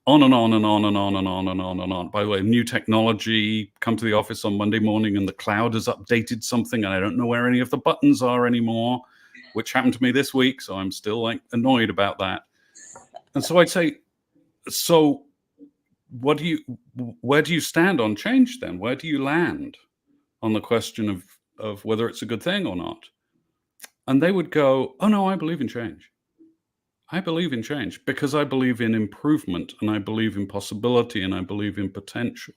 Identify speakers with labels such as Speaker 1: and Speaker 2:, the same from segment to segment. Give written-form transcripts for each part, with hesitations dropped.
Speaker 1: on and on and on and on and on and on and on. By the way, new technology, come to the office on Monday morning and the cloud has updated something and I don't know where any of the buttons are anymore, which happened to me this week. So I'm still like annoyed about that. And so I'd say, so where do you stand on change then? Where do you land on the question of whether it's a good thing or not? And they would go, oh no, I believe in change. I believe in change because I believe in improvement and I believe in possibility and I believe in potential.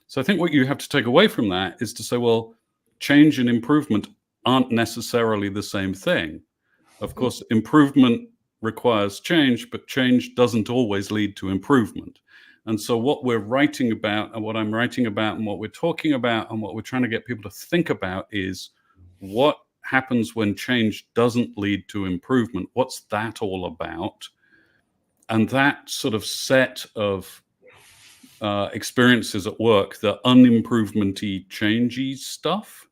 Speaker 1: So I think what you have to take away from that is to say, well, change and improvement aren't necessarily the same thing. Of course, improvement requires change, but change doesn't always lead to improvement. And so what we're writing about and what I'm writing about and what we're talking about and what we're trying to get people to think about is what happens when change doesn't lead to improvement. What's that all about? And that sort of set of experiences at work, the unimprovementy, changey stuff,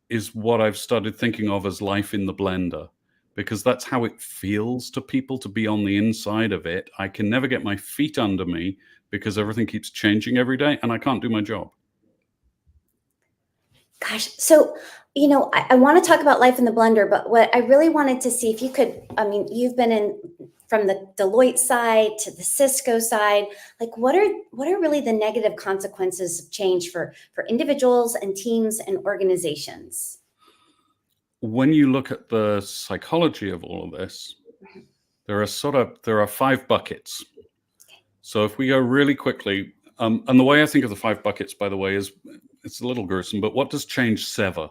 Speaker 1: is what I've started thinking of as life in the blender, because that's how it feels to people to be on the inside of it. I can never get my feet under me because everything keeps changing every day and I can't do my job.
Speaker 2: Gosh, so, I want to talk about life in the blender, but what I really wanted to see if you could, you've been in from the Deloitte side to the Cisco side, like what are really the negative consequences of change for individuals and teams and organizations?
Speaker 1: When you look at the psychology of all of this, there are 5 buckets. So if we go really quickly, and the way I think of the 5 buckets, by the way, is it's a little gruesome, but what does change sever?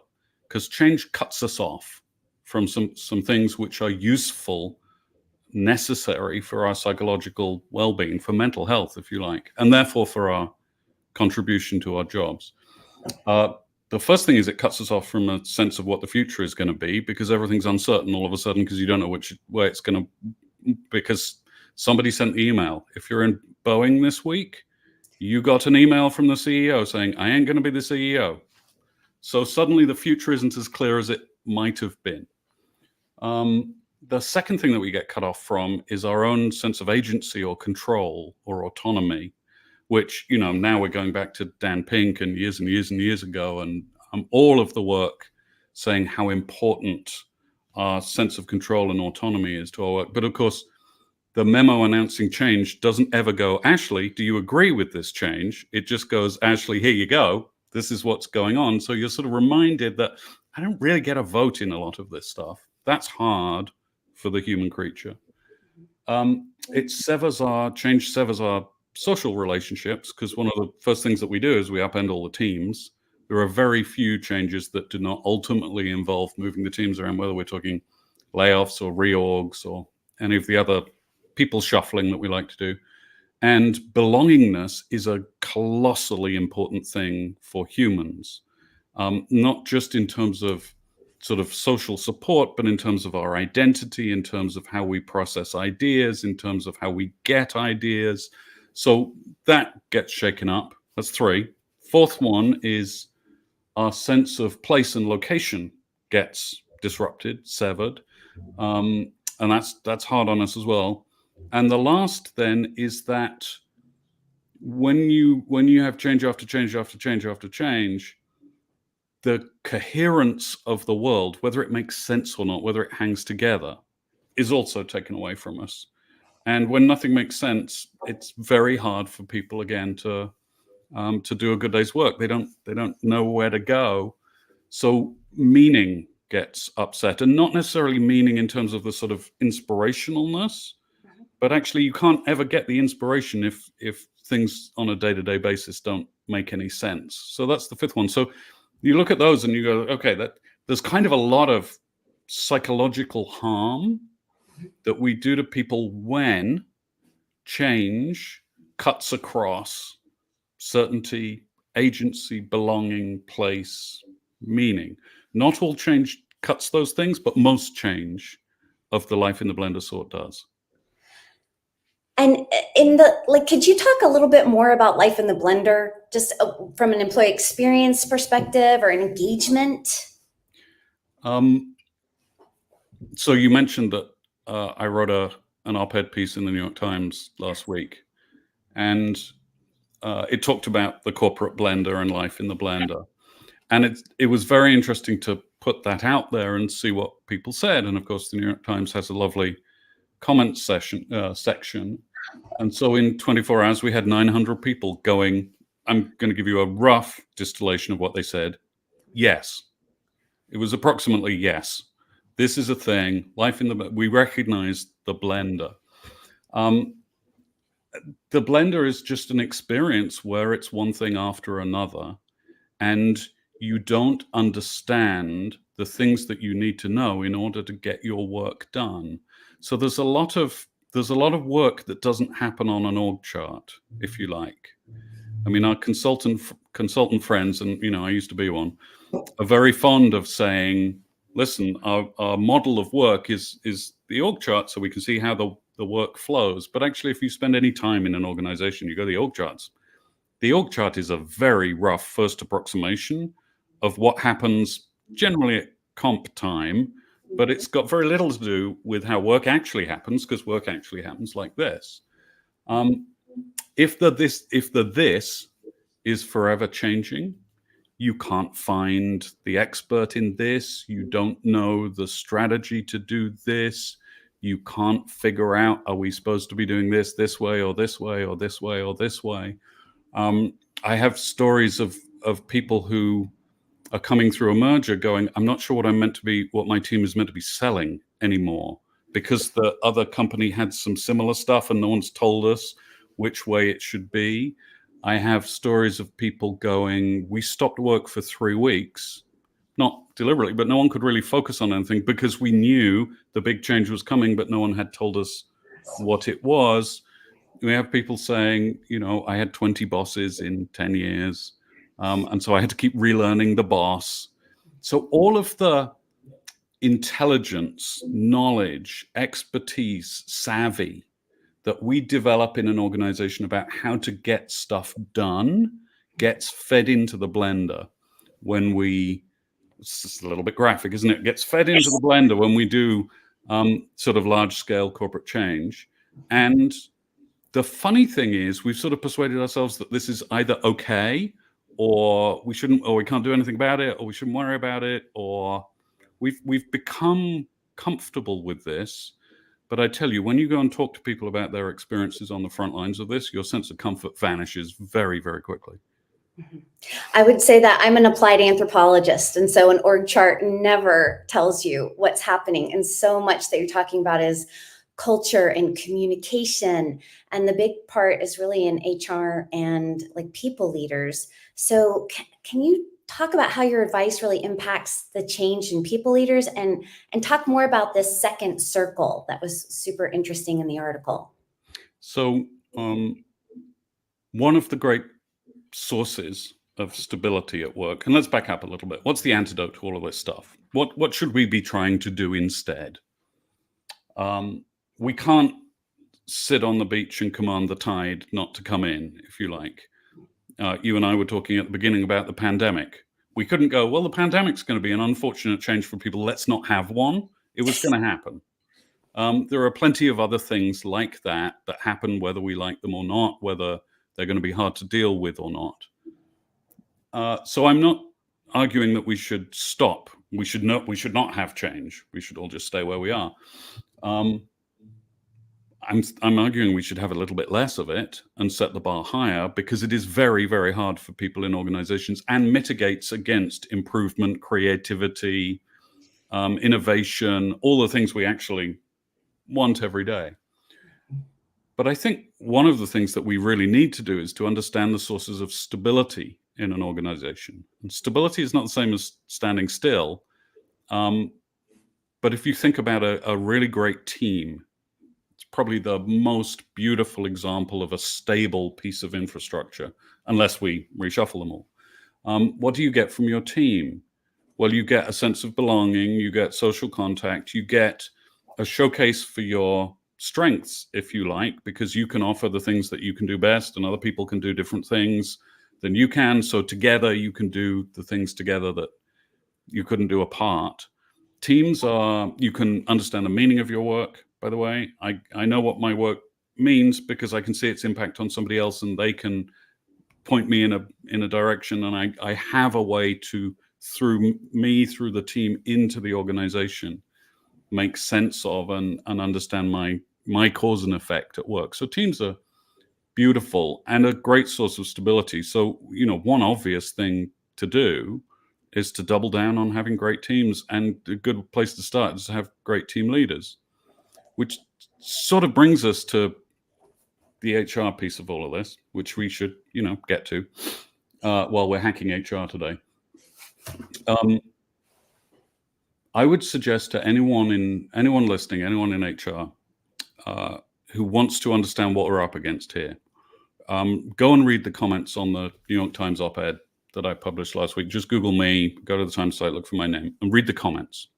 Speaker 1: Because change cuts us off from some things which are useful, necessary for our psychological well-being, for mental health, if you like, and therefore for our contribution to our jobs. The first thing is it cuts us off from a sense of what the future is going to be, because everything's uncertain all of a sudden because you don't know which way it's going to, because somebody sent the email. If you're in Boeing this week, you got an email from the CEO saying, I ain't going to be the CEO. So suddenly the future isn't as clear as it might have been. The second thing that we get cut off from is our own sense of agency or control or autonomy, which, now we're going back to Dan Pink and years and years and years ago, and all of the work saying how important our sense of control and autonomy is to our work. But of course, the memo announcing change doesn't ever go, Ashley, do you agree with this change? It just goes, Ashley, here you go. This is what's going on. So you're sort of reminded that I don't really get a vote in a lot of this stuff. That's hard for the human creature. Change severs our social relationships, because one of the first things that we do is we upend all the teams. There are very few changes that do not ultimately involve moving the teams around, whether we're talking layoffs or reorgs or any of the other people shuffling that we like to do. And belongingness is a colossally important thing for humans, not just in terms of sort of social support, but in terms of our identity, in terms of how we process ideas, in terms of how we get ideas. So that gets shaken up. That's 3. Fourth one is our sense of place and location gets disrupted, severed. And that's hard on us as well. And the last then is that when you have change after change after change after change, the coherence of the world, whether it makes sense or not, whether it hangs together, is also taken away from us. And when nothing makes sense, it's very hard for people again to do a good day's work. They don't know where to go. So meaning gets upset, and not necessarily meaning in terms of the sort of inspirationalness, but actually you can't ever get the inspiration if things on a day-to-day basis don't make any sense. So that's the 5th one. So you look at those and you go, okay, that there's kind of a lot of psychological harm that we do to people when change cuts across certainty, agency, belonging, place, meaning. Not all change cuts those things, but most change of the life in the blender sort does.
Speaker 2: And could you talk a little bit more about life in the blender, just from an employee experience perspective or an engagement?
Speaker 1: So you mentioned that I wrote an op-ed piece in the New York Times last week, and it talked about the corporate blender and life in the blender. And it was very interesting to put that out there and see what people said. And of course, the New York Times has a lovely comment section. And so in 24 hours, we had 900 people going, I'm going to give you a rough distillation of what they said. Yes. It was approximately yes. This is a thing. We recognize the blender. The blender is just an experience where it's one thing after another, and you don't understand the things that you need to know in order to get your work done. So there's a lot of work that doesn't happen on an org chart, if you like. I mean, our consultant friends, and I used to be one, are very fond of saying, listen, our model of work is the org chart, so we can see how the work flows. But actually, if you spend any time in an organization, you go to the org charts. The org chart is a very rough first approximation of what happens generally at comp time, but it's got very little to do with how work actually happens, because work actually happens like this. If the this is forever changing, you can't find the expert in this, you don't know the strategy to do this, you can't figure out, are we supposed to be doing this way or this way or this way or this way? I have stories of people who are coming through a merger going, I'm not sure what my team is meant to be selling anymore, because the other company had some similar stuff and no one's told us which way it should be. I have stories of people going, we stopped work for 3 weeks, not deliberately, but no one could really focus on anything because we knew the big change was coming, but no one had told us what it was. We have people saying, I had 20 bosses in 10 years. And so I had to keep relearning the boss. So all of the intelligence, knowledge, expertise, savvy that we develop in an organization about how to get stuff done gets fed into the blender when it's just a little bit graphic, isn't it? It gets fed into the blender when we do sort of large scale corporate change. And the funny thing is, we've sort of persuaded ourselves that this is either okay, or we can't do anything about it, or we shouldn't worry about it, or we've become comfortable with this. But I tell you, when you go and talk to people about their experiences on the front lines of this, your sense of comfort vanishes very, very quickly.
Speaker 2: I would say that I'm an applied anthropologist, and so an org chart never tells you what's happening. And so much that you're talking about is culture and communication, and the big part is really in HR and like people leaders. So can you talk about how your advice really impacts the change in people leaders, and talk more about this second circle that was super interesting in the article?
Speaker 1: So one of the great sources of stability at work, and let's back up a little bit. What's the antidote to all of this stuff? What should we be trying to do instead? We can't sit on the beach and command the tide not to come in, if you like. You and I were talking at the beginning about the pandemic. We couldn't go, well, the pandemic's going to be an unfortunate change for people, let's not have one. It was going to happen. There are plenty of other things like that happen, whether we like them or not, whether they're going to be hard to deal with or not. So I'm not arguing that we should stop. We should not have change. We should all just stay where we are. I'm arguing we should have a little bit less of it and set the bar higher, because it is very, very hard for people in organizations and mitigates against improvement, creativity, innovation, all the things we actually want every day. But I think one of the things that we really need to do is to understand the sources of stability in an organization. And stability is not the same as standing still. But if you think about a really great team, it's probably the most beautiful example of a stable piece of infrastructure, unless we reshuffle them all. What do you get from your team? Well, you get a sense of belonging, you get social contact, you get a showcase for your strengths, if you like, because you can offer the things that you can do best, and other people can do different things than you can. So together you can do the things together that you couldn't do apart. Teams you can understand the meaning of your work, by the way. I know what my work means because I can see its impact on somebody else and they can point me in a direction, and I have a way to, through the team into the organization, make sense of and understand my cause and effect at work. So teams are beautiful and a great source of stability. So, one obvious thing to do is to double down on having great teams, and a good place to start is to have great team leaders, which sort of brings us to the HR piece of all of this, which we should, get to while we're hacking HR today. I would suggest to anyone listening, anyone in HR who wants to understand what we're up against here, go and read the comments on the New York Times op-ed that I published last week. Just Google me, go to the Times site, look for my name, and read the comments.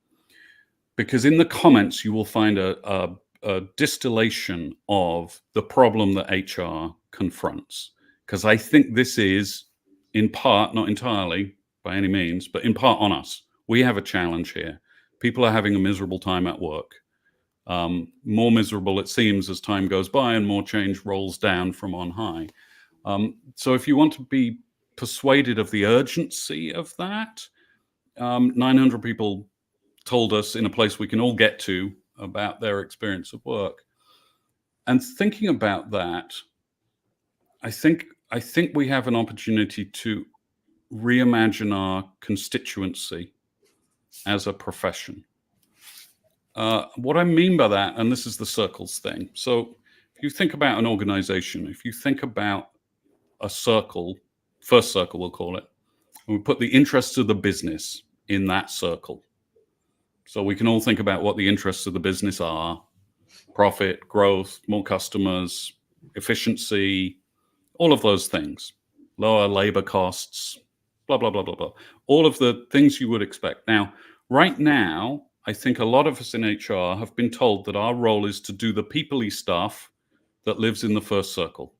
Speaker 1: Because in the comments, you will find a distillation of the problem that HR confronts. Because I think this is, in part, not entirely by any means, but in part on us. We have a challenge here. People are having a miserable time at work. More miserable, it seems, as time goes by and more change rolls down from on high. So if you want to be persuaded of the urgency of that, 900 people told us in a place we can all get to about their experience of work. And thinking about that, I think we have an opportunity to reimagine our constituency as a profession. What I mean by that, and this is the circles thing. So if you think about an organization, if you think about a circle, first circle we'll call it, and we put the interests of the business in that circle. So we can all think about what the interests of the business are: profit, growth, more customers, efficiency, all of those things, lower labor costs, blah, blah, blah, blah, blah. All of the things you would expect. Now, right now, I think a lot of us in HR have been told that our role is to do the people-y stuff that lives in the first circle.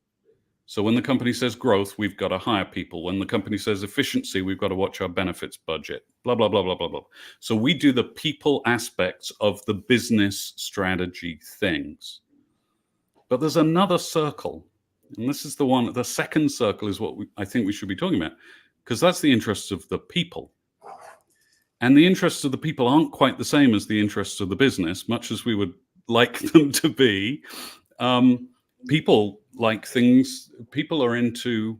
Speaker 1: So when the company says growth, we've got to hire people. When the company says efficiency, we've got to watch our benefits budget, blah, blah, blah, blah, blah, blah. So we do the people aspects of the business strategy things. But there's another circle. And this is the second circle is what I think we should be talking about, because that's the interests of the people. And the interests of the people aren't quite the same as the interests of the business, much as we would like them to be. People like things, people are into,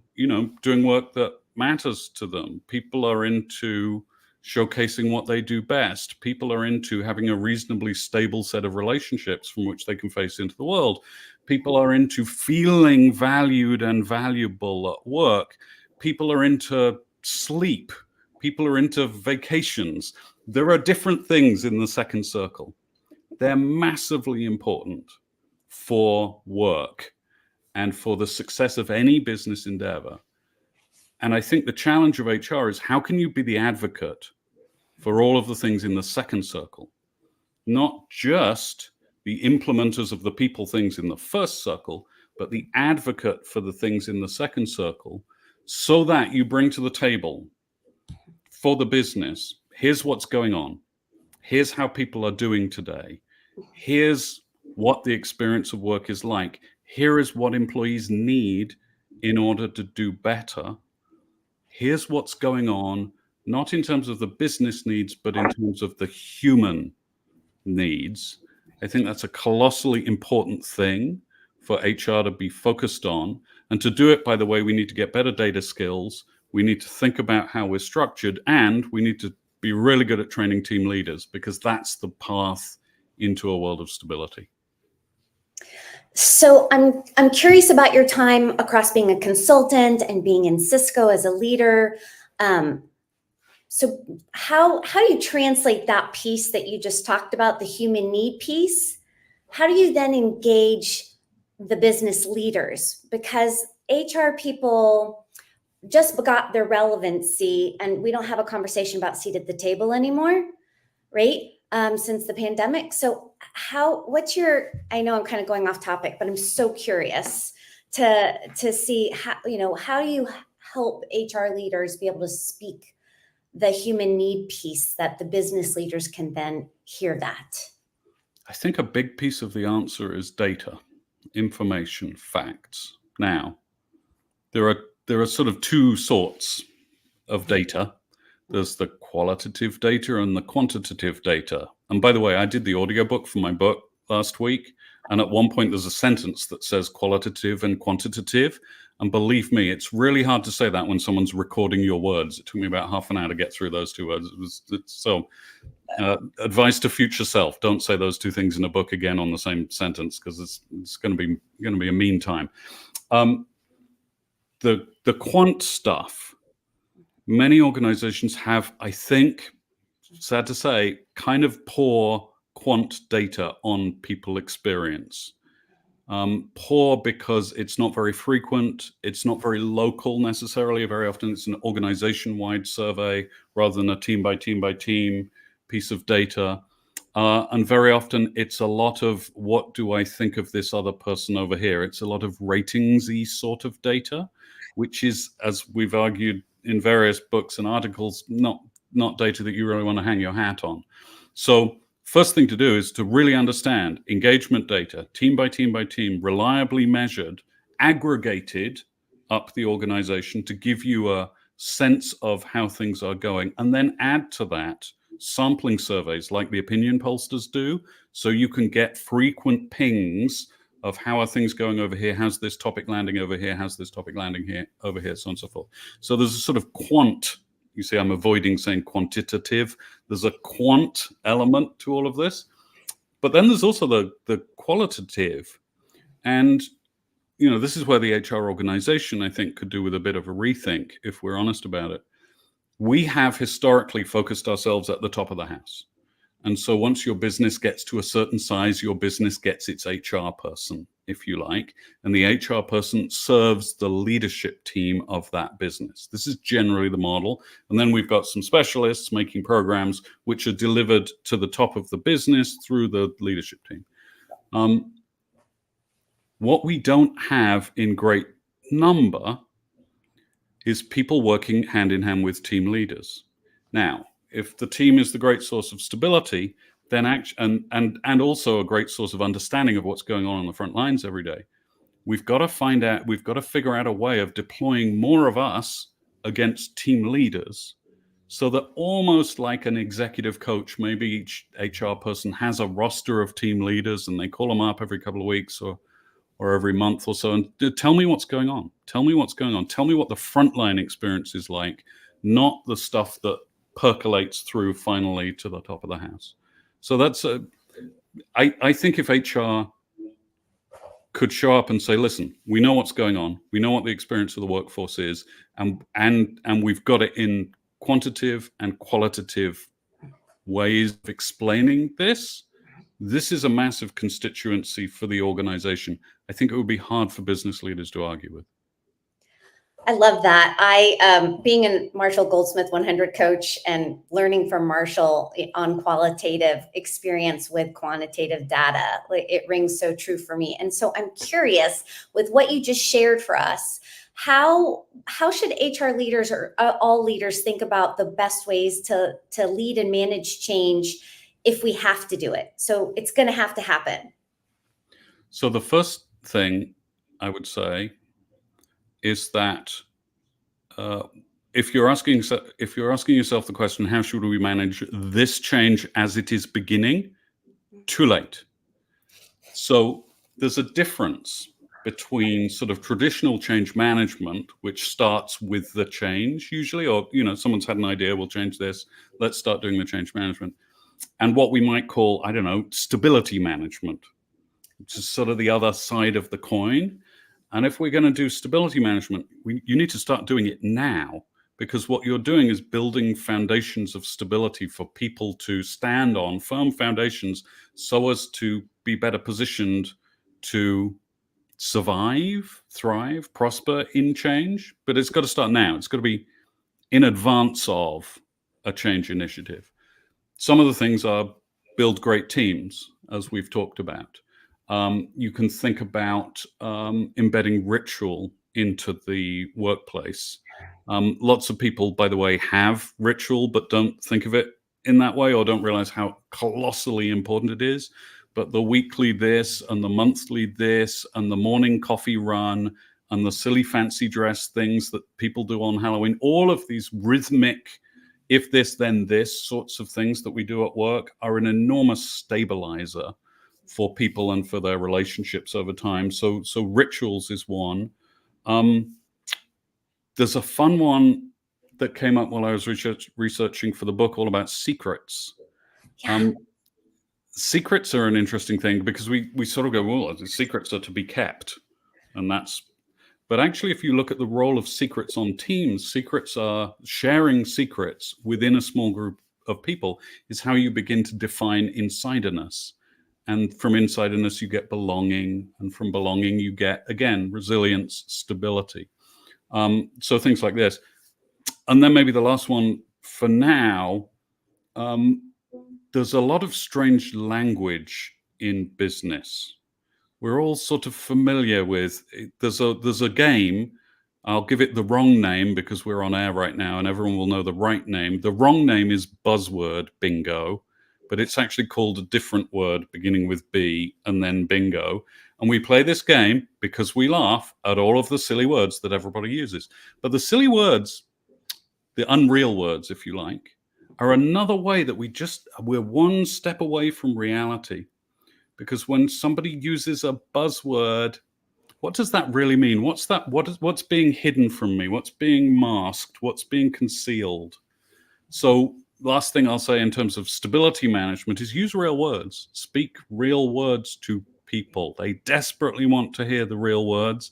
Speaker 1: doing work that matters to them. People are into showcasing what they do best. People are into having a reasonably stable set of relationships from which they can face into the world. People are into feeling valued and valuable at work. People are into sleep. People are into vacations. There are different things in the second circle. They're massively important for work and for the success of any business endeavor. And I think the challenge of HR is, how can you be the advocate for all of the things in the second circle? Not just the implementers of the people things in the first circle, but the advocate for the things in the second circle, so that you bring to the table for the business, here's what's going on. Here's how people are doing today. Here's what the experience of work is like. Here is what employees need in order to do better. Here's what's going on, not in terms of the business needs, but in terms of the human needs. I think that's a colossally important thing for HR to be focused on. And to do it, by the way, we need to get better data skills. We need to think about how we're structured, and we need to be really good at training team leaders, because that's the path into a world of stability.
Speaker 2: So I'm curious about your time across being a consultant and being in Cisco as a leader. So how do you translate that piece that you just talked about, the human need piece? How do you then engage the business leaders? Because HR people just got their relevancy, and we don't have a conversation about seat at the table anymore, right? Since the pandemic. So I know I'm kind of going off topic, but I'm so curious to see how do you help HR leaders be able to speak the human need piece that the business leaders can then hear that?
Speaker 1: I think a big piece of the answer is data. information, facts. Now, there are sort of two sorts of data. There's the qualitative data and the quantitative data. And by the way, I did the audiobook for my book last week. And at one point, there's a sentence that says qualitative and quantitative. And believe me, it's really hard to say that when someone's recording your words. It took me about half an hour to get through those two words. Advice to future self: don't say those two things in a book again on the same sentence, because it's going to be a mean time. The quant stuff, many organizations have, I think, sad to say, kind of poor quant data on people experience. Poor because it's not very frequent, it's not very local necessarily. Very often it's an organization-wide survey rather than a team by team by team piece of data. And very often it's a lot of, what do I think of this other person over here? It's a lot of ratings-y sort of data, which is, as we've argued in various books and articles, not data that you really want to hang your hat on. So first thing to do is to really understand engagement data, team by team by team, reliably measured, aggregated up the organization to give you a sense of how things are going, and then add to that sampling surveys like the opinion pollsters do, so you can get frequent pings of how are things going over here, how's this topic landing over here, how's this topic landing here, over here, so on and so forth. So there's a sort of quant, you see I'm avoiding saying quantitative, there's a quant element to all of this. But then there's also the qualitative. And, you know, this is where the HR organization, I think, could do with a bit of a rethink, if we're honest about it. We have historically focused ourselves at the top of the house. And so once your business gets to a certain size, your business gets its HR person, if you like, and the HR person serves the leadership team of that business. This is generally the model. And then we've got some specialists making programs which are delivered to the top of the business through the leadership team. What we don't have in great number is people working hand in hand with team leaders. Now, if the team is the great source of stability, then and also a great source of understanding of what's going on the front lines every day, we've got to figure out a way of deploying more of us against team leaders, so that almost like an executive coach, maybe each HR person has a roster of team leaders and they call them up every couple of weeks or every month or so and tell me what's going on. Tell me what's going on. Tell me what the frontline experience is like, not the stuff that percolates through finally to the top of the house. So that's I think if HR could show up and say, listen, we know what's going on, we know what the experience of the workforce is, and we've got it in quantitative and qualitative ways of explaining this. This is a massive constituency for the organization. I think it would be hard for business leaders to argue with.
Speaker 2: I love that. Being a Marshall Goldsmith 100 coach and learning from Marshall on qualitative experience with quantitative data, it rings so true for me. And so I'm curious, with what you just shared for us, how should HR leaders or all leaders think about the best ways to lead and manage change if we have to do it? So it's going to have to happen.
Speaker 1: So the first thing I would say is that if you're asking yourself the question, how should we manage this change as it is beginning? Too late. So there's a difference between sort of traditional change management, which starts with the change usually, or, you know, someone's had an idea, we'll change this, let's start doing the change management, and what we might call, I don't know, stability management, which is sort of the other side of the coin. And if we're going to do stability management, you need to start doing it now, because what you're doing is building foundations of stability for people to stand on, firm foundations, so as to be better positioned to survive, thrive, prosper in change. But it's got to start now. It's got to be in advance of a change initiative. Some of the things are build great teams, as we've talked about. You can think about embedding ritual into the workplace. Lots of people, by the way, have ritual, but don't think of it in that way, or don't realize how colossally important it is. but the weekly this and the monthly this and the morning coffee run and the silly fancy dress things that people do on Halloween, all of these rhythmic, if this, then this sorts of things that we do at work are an enormous stabilizer for people and for their relationships over time. So rituals is one. There's a fun one that came up while I was researching for the book all about secrets.
Speaker 2: Yeah.
Speaker 1: Secrets are an interesting thing because we sort of go, well, the secrets are to be kept. But actually, if you look at the role of secrets on teams, secrets are sharing secrets within a small group of people is how you begin to define insiderness. And from insiderness, you get belonging. And from belonging, you get, again, resilience, stability. So things like this. And then maybe the last one for now, there's a lot of strange language in business. We're all sort of familiar with, there's a game, I'll give it the wrong name because we're on air right now and everyone will know the right name. The wrong name is buzzword bingo, but it's actually called a different word beginning with B and then bingo. And we play this game because we laugh at all of the silly words that everybody uses. But the silly words, the unreal words, if you like, are another way that we're one step away from reality. Because when somebody uses a buzzword, what does that really mean? What's being hidden from me? What's being masked? What's being concealed? So last thing I'll say in terms of stability management is use real words. Speak real words to people. They desperately want to hear the real words.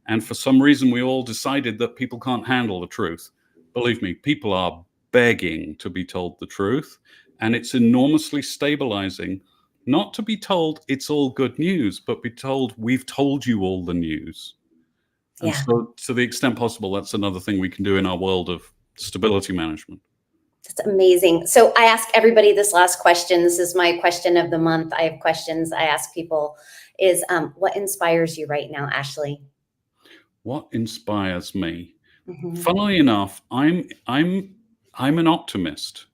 Speaker 1: And for some reason, we all decided that people can't handle the truth. Believe me, people are begging to be told the truth. And it's enormously stabilizing not to be told it's all good news, but be told we've told you all the news. And
Speaker 2: Yeah.
Speaker 1: so to the extent possible, that's another thing we can do in our world of stability management.
Speaker 2: That's amazing. So I ask everybody this last question. This is my question of the month. I have questions I ask people is what inspires you right now, Ashley?
Speaker 1: What inspires me?
Speaker 2: Mhm.
Speaker 1: Funnily enough, I'm an optimist.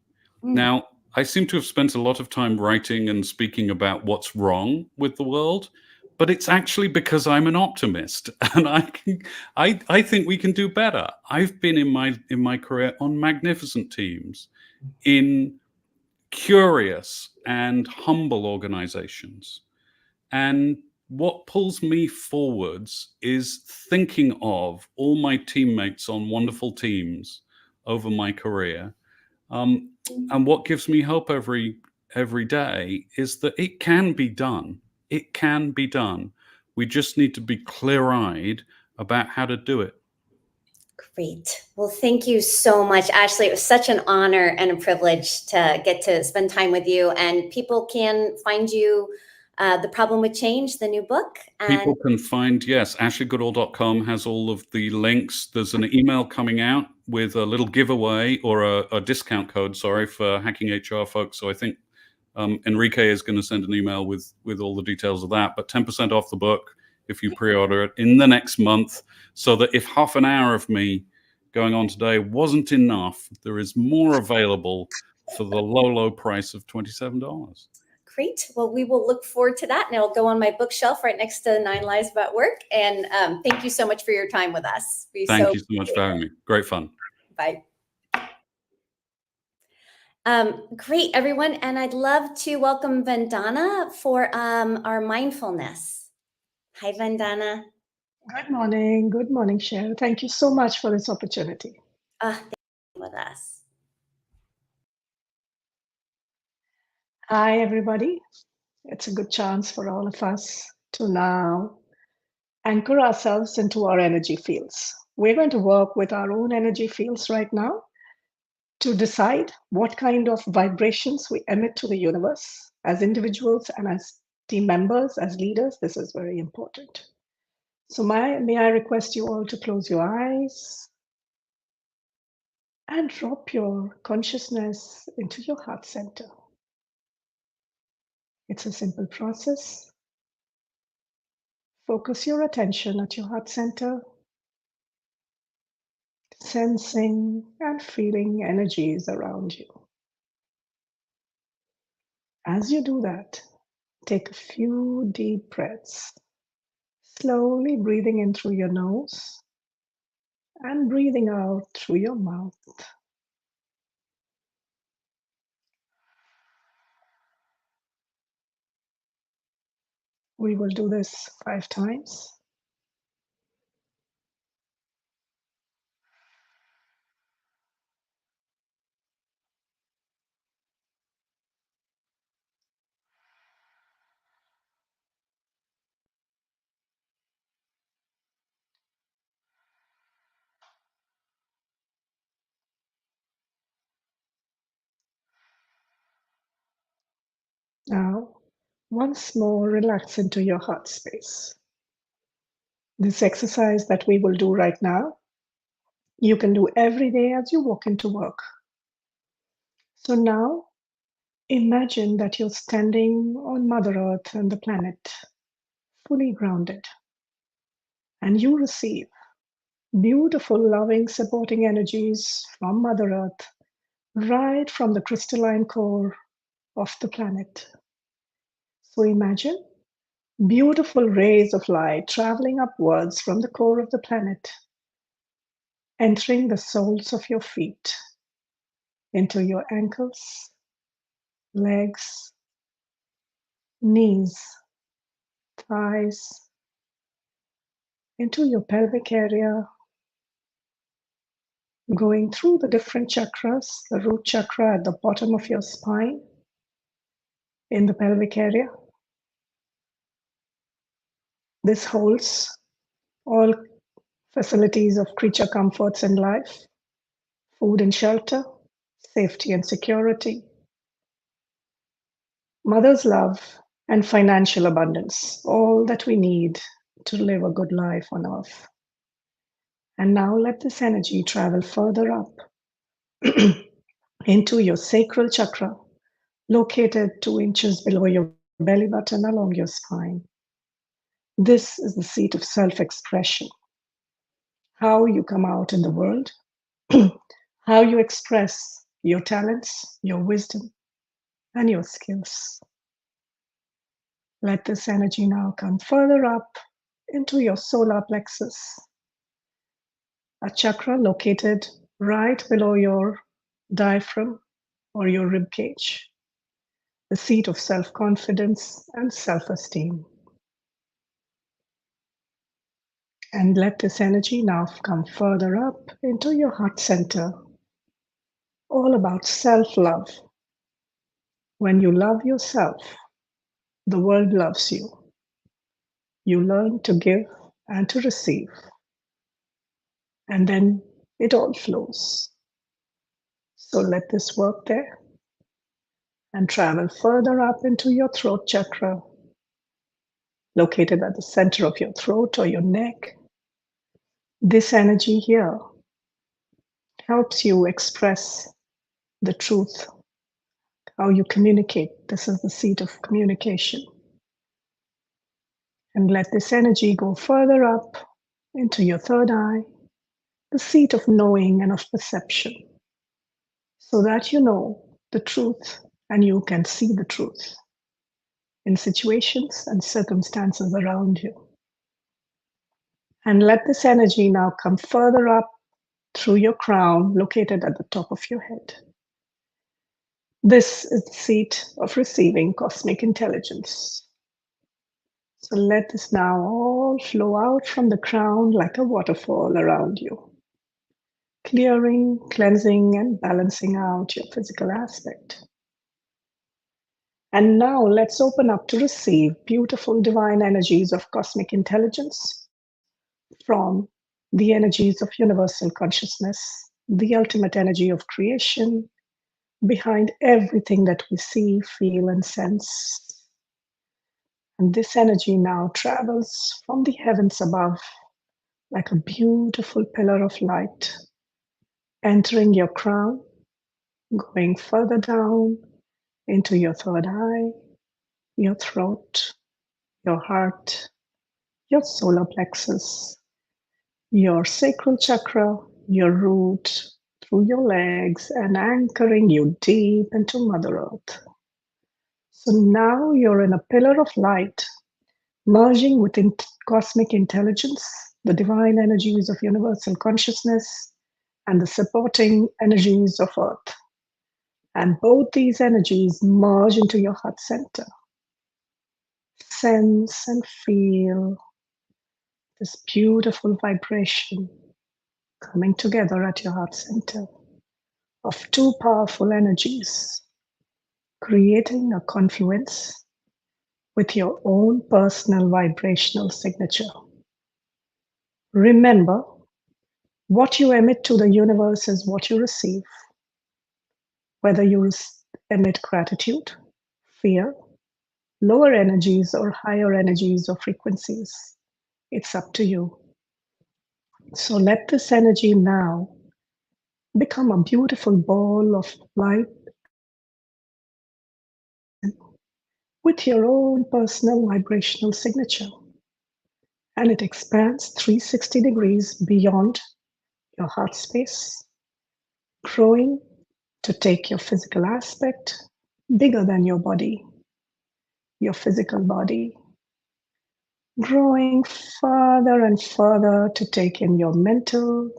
Speaker 2: Mm.
Speaker 1: Now, I seem to have spent a lot of time writing and speaking about what's wrong with the world, but it's actually because I'm an optimist and I think we can do better. I've been in my career on magnificent teams, in curious and humble organizations. And what pulls me forwards is thinking of all my teammates on wonderful teams over my career. And what gives me hope every day is that it can be done. It can be done. We just need to be clear-eyed about how to do it.
Speaker 2: Great. Well, thank you so much, Ashley. It was such an honor and a privilege to get to spend time with you. And people can find you, The Problem with Change, the new book. And
Speaker 1: People can find, yes, ashleygoodall.com has all of the links. There's an email coming out with a little giveaway or a discount code, sorry, for Hacking HR folks. So I think Enrique is going to send an email with all the details of that, but 10% off the book if you pre-order it in the next month, so that if half an hour of me going on today wasn't enough, there is more available for the low price of $27.
Speaker 2: great. Well, we will look forward to that, and it'll go on my bookshelf right next to 9 Lies About Work. And thank you so much for your time with us.
Speaker 1: Thank you so much for having me. Great fun.
Speaker 2: Bye. Great, everyone. And I'd love to welcome Vandana for our mindfulness. Hi, Vandana.
Speaker 3: Good morning. Good morning, Cheryl. Thank you so much for this opportunity.
Speaker 2: Thank you with us.
Speaker 3: Hi, everybody. It's a good chance for all of us to now anchor ourselves into our energy fields. We're going to work with our own energy fields right now to decide what kind of vibrations we emit to the universe as individuals and as team members, as leaders. This is very important. So may I request you all to close your eyes and drop your consciousness into your heart center. It's a simple process. Focus your attention at your heart center, sensing and feeling energies around you. As you do that, take a few deep breaths, slowly breathing in through your nose and breathing out through your mouth. We will do this 5 times. Now, once more, relax into your heart space. This exercise that we will do right now, you can do every day as you walk into work. So now, imagine that you're standing on Mother Earth and the planet, fully grounded, and you receive beautiful, loving, supporting energies from Mother Earth right from the crystalline core of the planet. So imagine beautiful rays of light traveling upwards from the core of the planet, entering the soles of your feet, into your ankles, legs, knees, thighs, into your pelvic area, going through the different chakras, the root chakra at the bottom of your spine, in the pelvic area. This holds all facilities of creature comforts in life, food and shelter, safety and security, mother's love, and financial abundance, all that we need to live a good life on earth. And now let this energy travel further up into your sacral chakra, located 2 inches below your belly button along your spine. This is the seat of self-expression, how you come out in the world, how you express your talents, your wisdom, and your skills. Let this energy now come further up into your solar plexus, a chakra located right below your diaphragm or your rib cage, the seat of self-confidence and self-esteem. And let this energy now come further up into your heart center, all about self-love. When you love yourself, the world loves you. You learn to give and to receive, and then it all flows. So let this work there and travel further up into your throat chakra, located at the center of your throat or your neck. This energy here helps you express the truth, how you communicate. This is the seat of communication. And let this energy go further up into your third eye, the seat of knowing and of perception, so that you know the truth and you can see the truth in situations and circumstances around you. And let this energy now come further up through your crown, located at the top of your head. This is the seat of receiving cosmic intelligence. So let this now all flow out from the crown like a waterfall around you, clearing, cleansing, and balancing out your physical aspect. And now let's open up to receive beautiful divine energies of cosmic intelligence from the energies of universal consciousness, the ultimate energy of creation, behind everything that we see, feel, and sense. And this energy now travels from the heavens above like a beautiful pillar of light, entering your crown, going further down into your third eye, your throat, your heart, your solar plexus, your sacral chakra, your root, through your legs, and anchoring you deep into Mother Earth. So now you're in a pillar of light, merging with cosmic intelligence, the divine energies of universal consciousness, and the supporting energies of Earth. And both these energies merge into your heart center. Sense and feel this beautiful vibration coming together at your heart center of two powerful energies, creating a confluence with your own personal vibrational signature. Remember, what you emit to the universe is what you receive. Whether you emit gratitude, fear, lower energies, or higher energies or frequencies, it's up to you. So let this energy now become a beautiful ball of light with your own personal vibrational signature. And it expands 360 degrees beyond your heart space, growing to take your physical aspect bigger than your body, your physical body, growing further and further to take in your mental,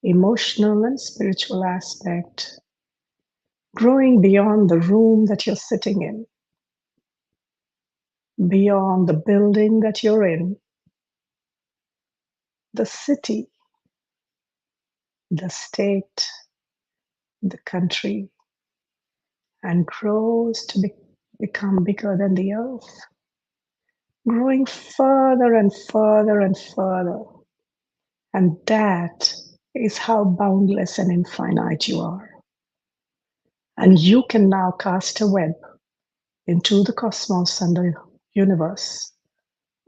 Speaker 3: emotional, and spiritual aspect, growing beyond the room that you're sitting in, beyond the building that you're in, the city, the state, the country, and grows to become bigger than the earth, growing further and further and further. And that is how boundless and infinite you are. And you can now cast a web into the cosmos and the universe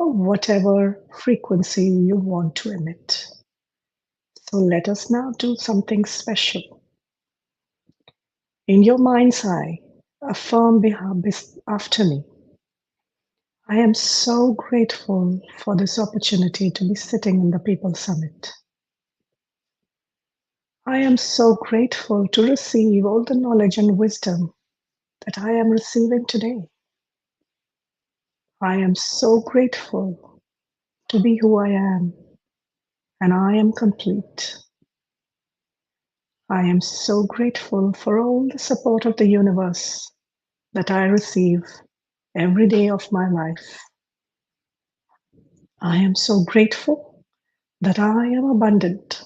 Speaker 3: of whatever frequency you want to emit. So let us now do something special. In your mind's eye, affirm after me. I am so grateful for this opportunity to be sitting in the People's Summit. I am so grateful to receive all the knowledge and wisdom that I am receiving today. I am so grateful to be who I am, and I am complete. I am so grateful for all the support of the universe that I receive every day of my life. I am so grateful that I am abundant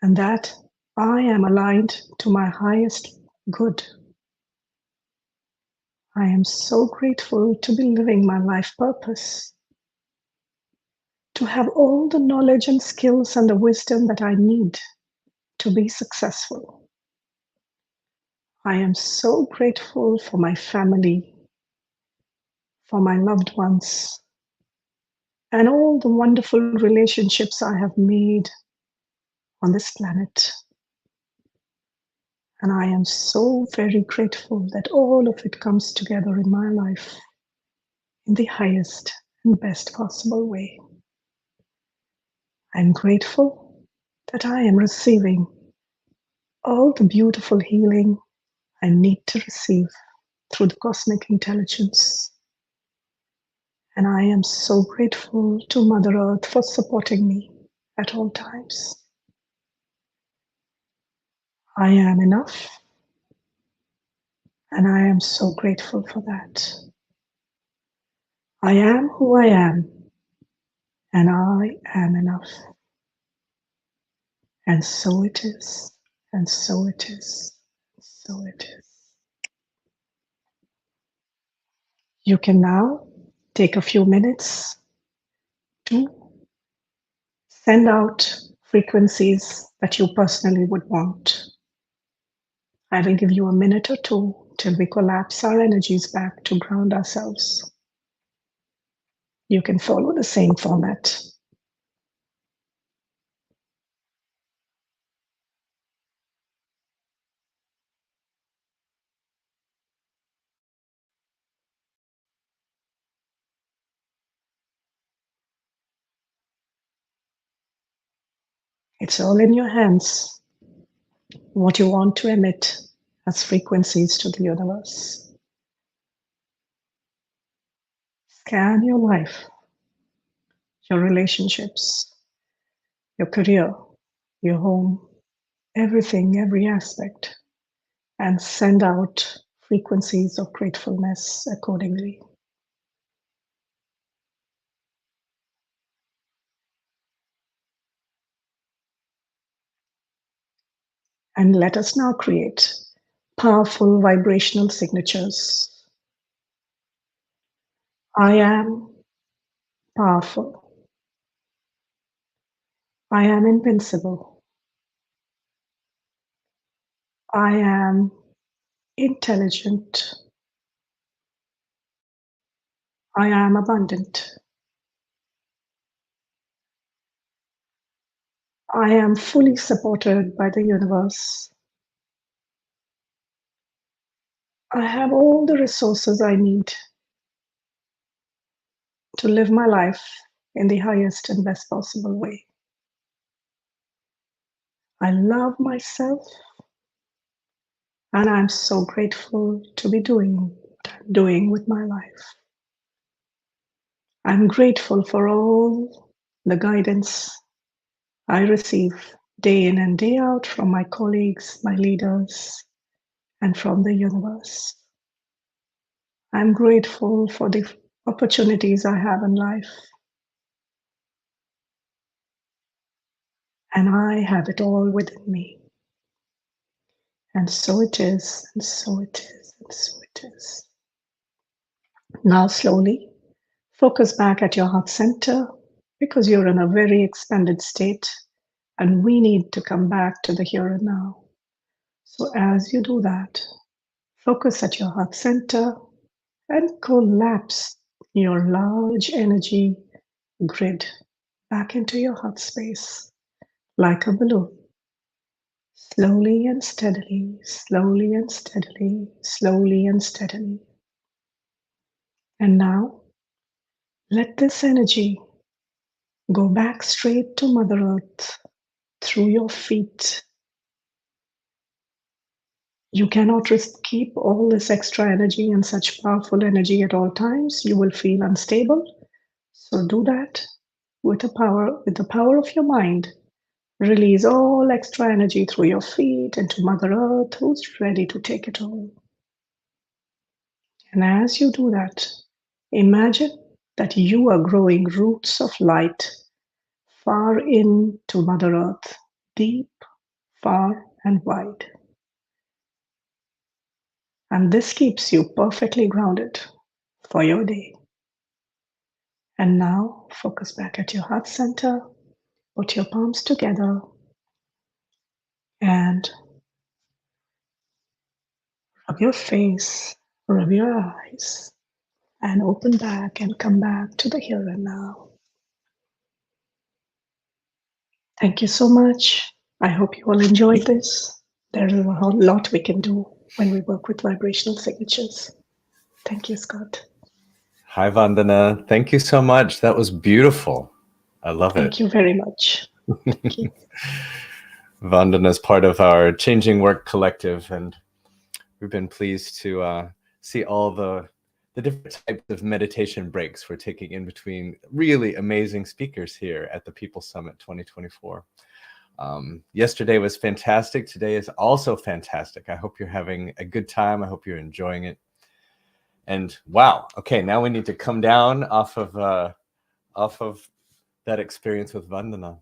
Speaker 3: and that I am aligned to my highest good. I am so grateful to be living my life purpose, to have all the knowledge and skills and the wisdom that I need to be successful. I am so grateful for my family, for my loved ones, and all the wonderful relationships I have made on this planet. And I am so very grateful that all of it comes together in my life in the highest and best possible way. I'm grateful that I am receiving all the beautiful healing I need to receive through the cosmic intelligence. And I am so grateful to Mother Earth for supporting me at all times. I am enough, and I am so grateful for that. I am who I am, and I am enough. And so it is, and so it is, so it is. You can now take a few minutes to send out frequencies that you personally would want. I will give you a minute or two till we collapse our energies back to ground ourselves. You can follow the same format. It's all in your hands, what you want to emit as frequencies to the universe. scan your life, your relationships, your career, your home, everything, every aspect, and send out frequencies of gratefulness accordingly. And let us now create powerful vibrational signatures. I am powerful. I am invincible. I am intelligent. I am abundant. I am fully supported by the universe. I have all the resources I need to live my life in the highest and best possible way. I love myself, and I'm so grateful to be doing what I'm doing with my life. I'm grateful for all the guidance I receive day in and day out from my colleagues, my leaders, and from the universe. I'm grateful for the opportunities I have in life. And I have it all within me. And so it is, and so it is, and so it is. Now slowly focus back at your heart center, because you're in a very expanded state and we need to come back to the here and now. So as you do that, focus at your heart center and collapse your large energy grid back into your heart space like a balloon. Slowly and steadily, slowly and steadily, slowly and steadily. And now, let this energy go back straight to Mother Earth through your feet. You cannot keep all this extra energy and such powerful energy at all times. You will feel unstable. So do that with the power of your mind. Release all extra energy through your feet into Mother Earth, who's ready to take it all. And as you do that, imagine that you are growing roots of light far into Mother Earth, deep, far, and wide. And this keeps you perfectly grounded for your day. And now focus back at your heart center, put your palms together, and rub your face, rub your eyes, and open back and come back to the here and now. Thank you so much. I hope you all enjoyed this. There's a whole lot we can do when we work with vibrational signatures. Thank you, Scott.
Speaker 4: Hi, Vandana. Thank you so much. That was beautiful. I love it.
Speaker 3: Thank you very much. Thank you.
Speaker 4: Vandana is part of our Changing Work Collective, and we've been pleased to see all the different types of meditation breaks we're taking in between really amazing speakers here at the People Summit 2024. Yesterday was fantastic. Today is also fantastic. I hope you're having a good time. I hope you're enjoying it. And wow, okay, now we need to come down off of that experience with Vandana.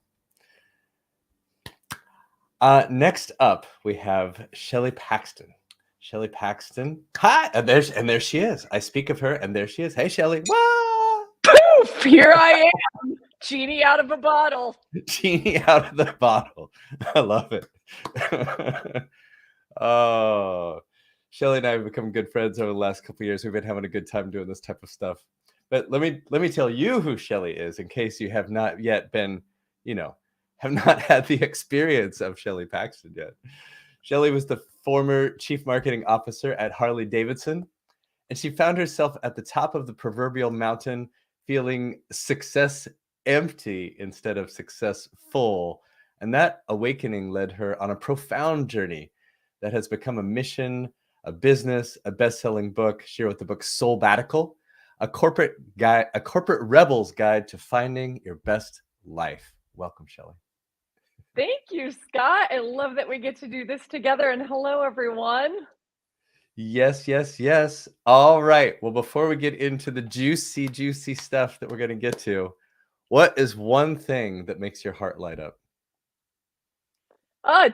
Speaker 4: Next up, we have Shelley Paxton. Shelley Paxton. Hi, and there she is. I speak of her, and there she is. Hey, Shelley. Wah!
Speaker 5: Poof! Here I am, genie out of a bottle.
Speaker 4: Genie out of the bottle. I love it. Oh, Shelley and I have become good friends over the last couple of years. We've been having a good time doing this type of stuff. But let me tell you who Shelley is, in case you have not yet been, have not had the experience of Shelley Paxton yet. Shelley was the former chief marketing officer at Harley Davidson, and she found herself at the top of the proverbial mountain, feeling success empty instead of successful. And that awakening led her on a profound journey that has become a mission, a business, a best-selling book. She wrote the book Soulbatical, a corporate rebel's guide to finding your best life. Welcome, Shelley.
Speaker 5: Thank you, Scott. I love that we get to do this together. And hello, everyone.
Speaker 4: Yes, yes, yes. All right. Well, before we get into the juicy, juicy stuff that we're going to get to, what is one thing that makes your heart light up?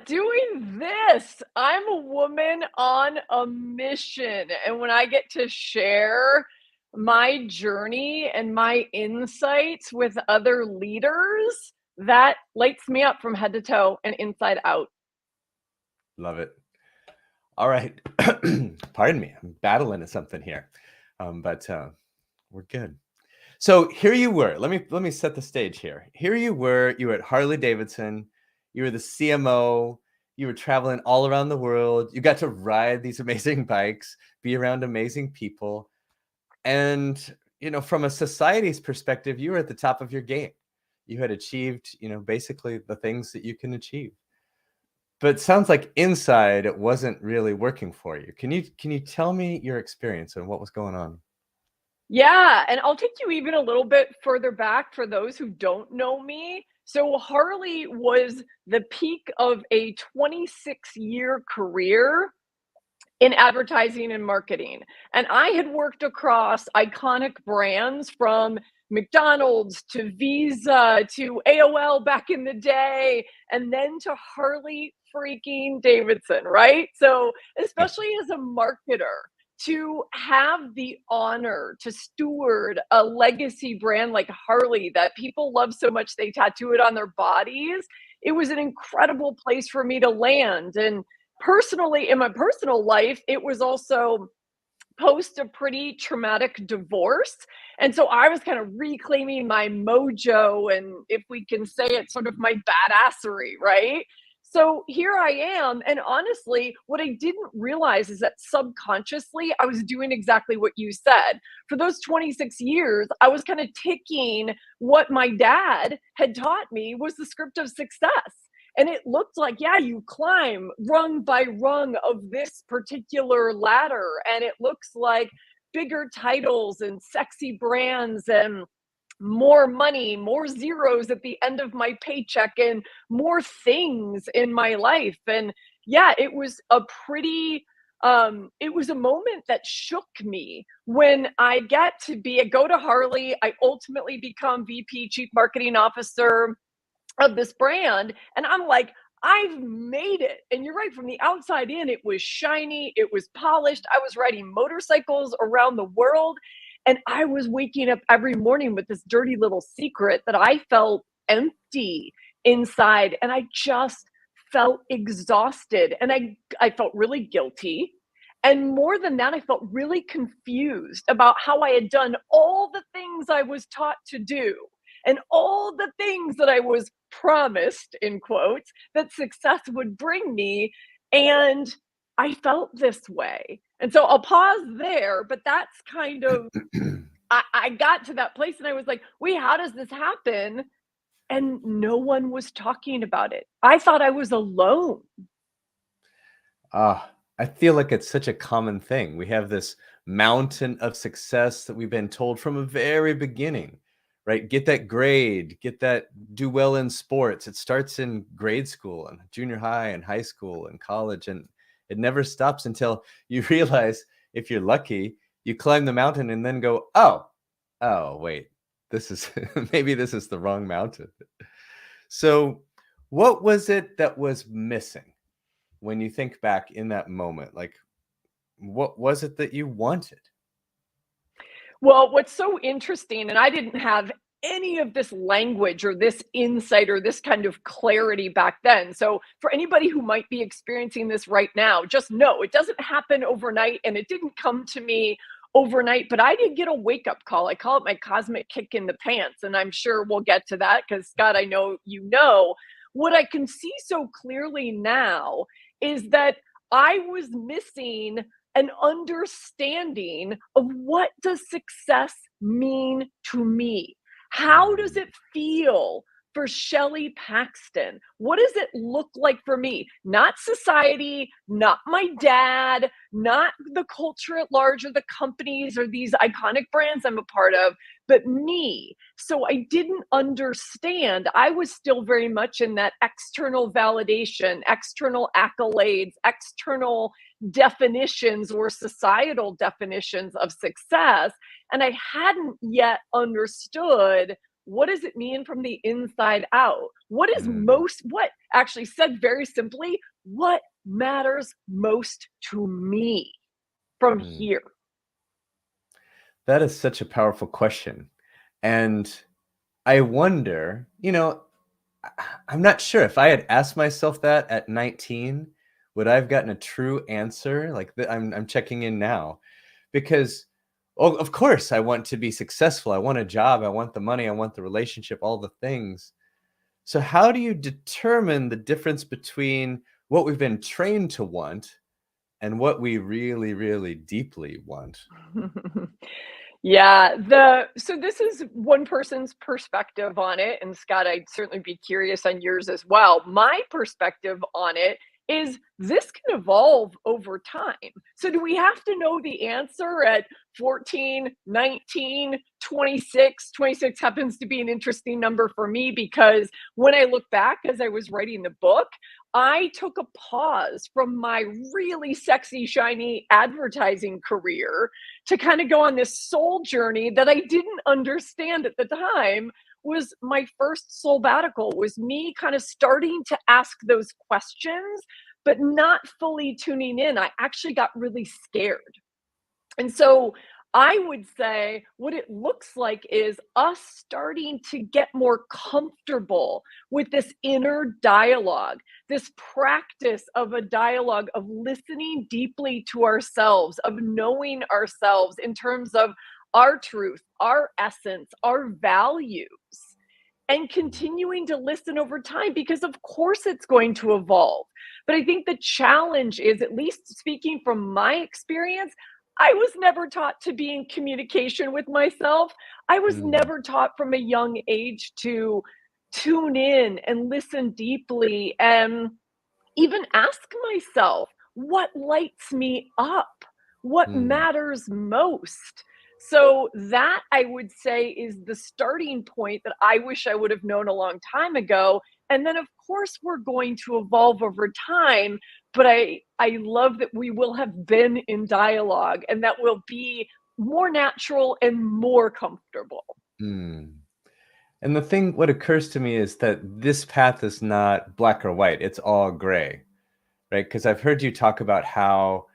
Speaker 5: Doing this. I'm a woman on a mission. And when I get to share my journey and my insights with other leaders, that lights me up from head to toe and inside out.
Speaker 4: Love it. All right. Pardon me. I'm battling something here. But we're good. So here you were. Let me set the stage here. Here you were at Harley Davidson. You were the CMO. You were traveling all around the world. You got to ride these amazing bikes, be around amazing people. And, you know, from a society's perspective, you were at the top of your game. You had achieved, you know, basically the things that you can achieve. But it sounds like inside it wasn't really working for you. Can you tell me your experience and what was going on?
Speaker 5: Yeah, and I'll take you even a little bit further back for those who don't know me. So Harley was the peak of a 26-year career in advertising and marketing. And I had worked across iconic brands from McDonald's to Visa to AOL back in the day, and then to Harley freaking Davidson, right? So, especially as a marketer, to have the honor to steward a legacy brand like Harley that people love so much they tattoo it on their bodies, it was an incredible place for me to land. And personally, in my personal life, it was also post a pretty traumatic divorce. And so I was kind of reclaiming my mojo, and if we can say it, sort of my badassery, right? So here I am. And honestly, what I didn't realize is that subconsciously, I was doing exactly what you said. For those 26 years, I was kind of ticking what my dad had taught me was the script of success. And it looked like, yeah, you climb rung by rung of this particular ladder. And it looks like bigger titles and sexy brands and more money, more zeros at the end of my paycheck, and more things in my life. And yeah, it was a pretty, it was a moment that shook me when I go to Harley. I ultimately become VP, Chief Marketing Officer of this brand. And I'm like, I've made it. And you're right, from the outside in, it was shiny, it was polished. I was riding motorcycles around the world. And I was waking up every morning with this dirty little secret that I felt empty inside. And I just felt exhausted. And I felt really guilty. And more than that, I felt really confused about how I had done all the things I was taught to do and all the things that I was promised, in quotes, that success would bring me. And I felt this way. And so I'll pause there, but that's kind of, I got to that place and I was like, wait, how does this happen? And no one was talking about it. I thought I was alone.
Speaker 4: I feel like it's such a common thing. We have this mountain of success that we've been told from a very beginning, right? Get that grade, do well in sports. It starts in grade school and junior high and high school and college, and it never stops until you realize, if you're lucky, you climb the mountain and then go, oh, wait, this is maybe this is the wrong mountain. So what was it that was missing when you think back in that moment? Like, what was it that you wanted?
Speaker 5: Well, what's so interesting, and I didn't have any of this language or this insight or this kind of clarity back then. So for anybody who might be experiencing this right now, just know it doesn't happen overnight, and it didn't come to me overnight, but I did get a wake-up call. I call it my cosmic kick in the pants, and I'm sure we'll get to that because, Scott, I know you know. What I can see so clearly now is that I was missing an understanding of what does success mean to me? How does it feel for Shelley Paxton? What does it look like for me? Not society, not my dad, not the culture at large or the companies or these iconic brands I'm a part of, but me. So I didn't understand. I was still very much in that external validation, external accolades, external definitions or societal definitions of success. And I hadn't yet understood, what does it mean from the inside out? What is what actually said very simply, what matters most to me from here?
Speaker 4: That is such a powerful question. And I wonder, I'm not sure if I had asked myself that at 19, would I have gotten a true answer? Like I'm checking in now because, of course, I want to be successful. I want a job. I want the money. I want the relationship, all the things. So how do you determine the difference between what we've been trained to want and what we really, really deeply want?
Speaker 5: Yeah, so this is one person's perspective on it. And Scott, I'd certainly be curious on yours as well. My perspective on it is this can evolve over time. So do we have to know the answer at 14, 19, 26? 26 happens to be an interesting number for me because when I look back as I was writing the book, I took a pause from my really sexy, shiny advertising career to kind of go on this soul journey that I didn't understand at the time. Was my first soulbatical, was me kind of starting to ask those questions, but not fully tuning in. I actually got really scared. And so I would say what it looks like is us starting to get more comfortable with this inner dialogue, this practice of a dialogue of listening deeply to ourselves, of knowing ourselves in terms of our truth, our essence, our values, and continuing to listen over time, because of course it's going to evolve. But I think the challenge is, at least speaking from my experience, I was never taught to be in communication with myself. I was never taught from a young age to tune in and listen deeply and even ask myself, what lights me up? What matters most? So that, I would say, is the starting point that I wish I would have known a long time ago. And then, of course, we're going to evolve over time. But I love that we will have been in dialogue and that will be more natural and more comfortable.
Speaker 4: And what occurs to me is that this path is not black or white. It's all gray, right? Because I've heard you talk about how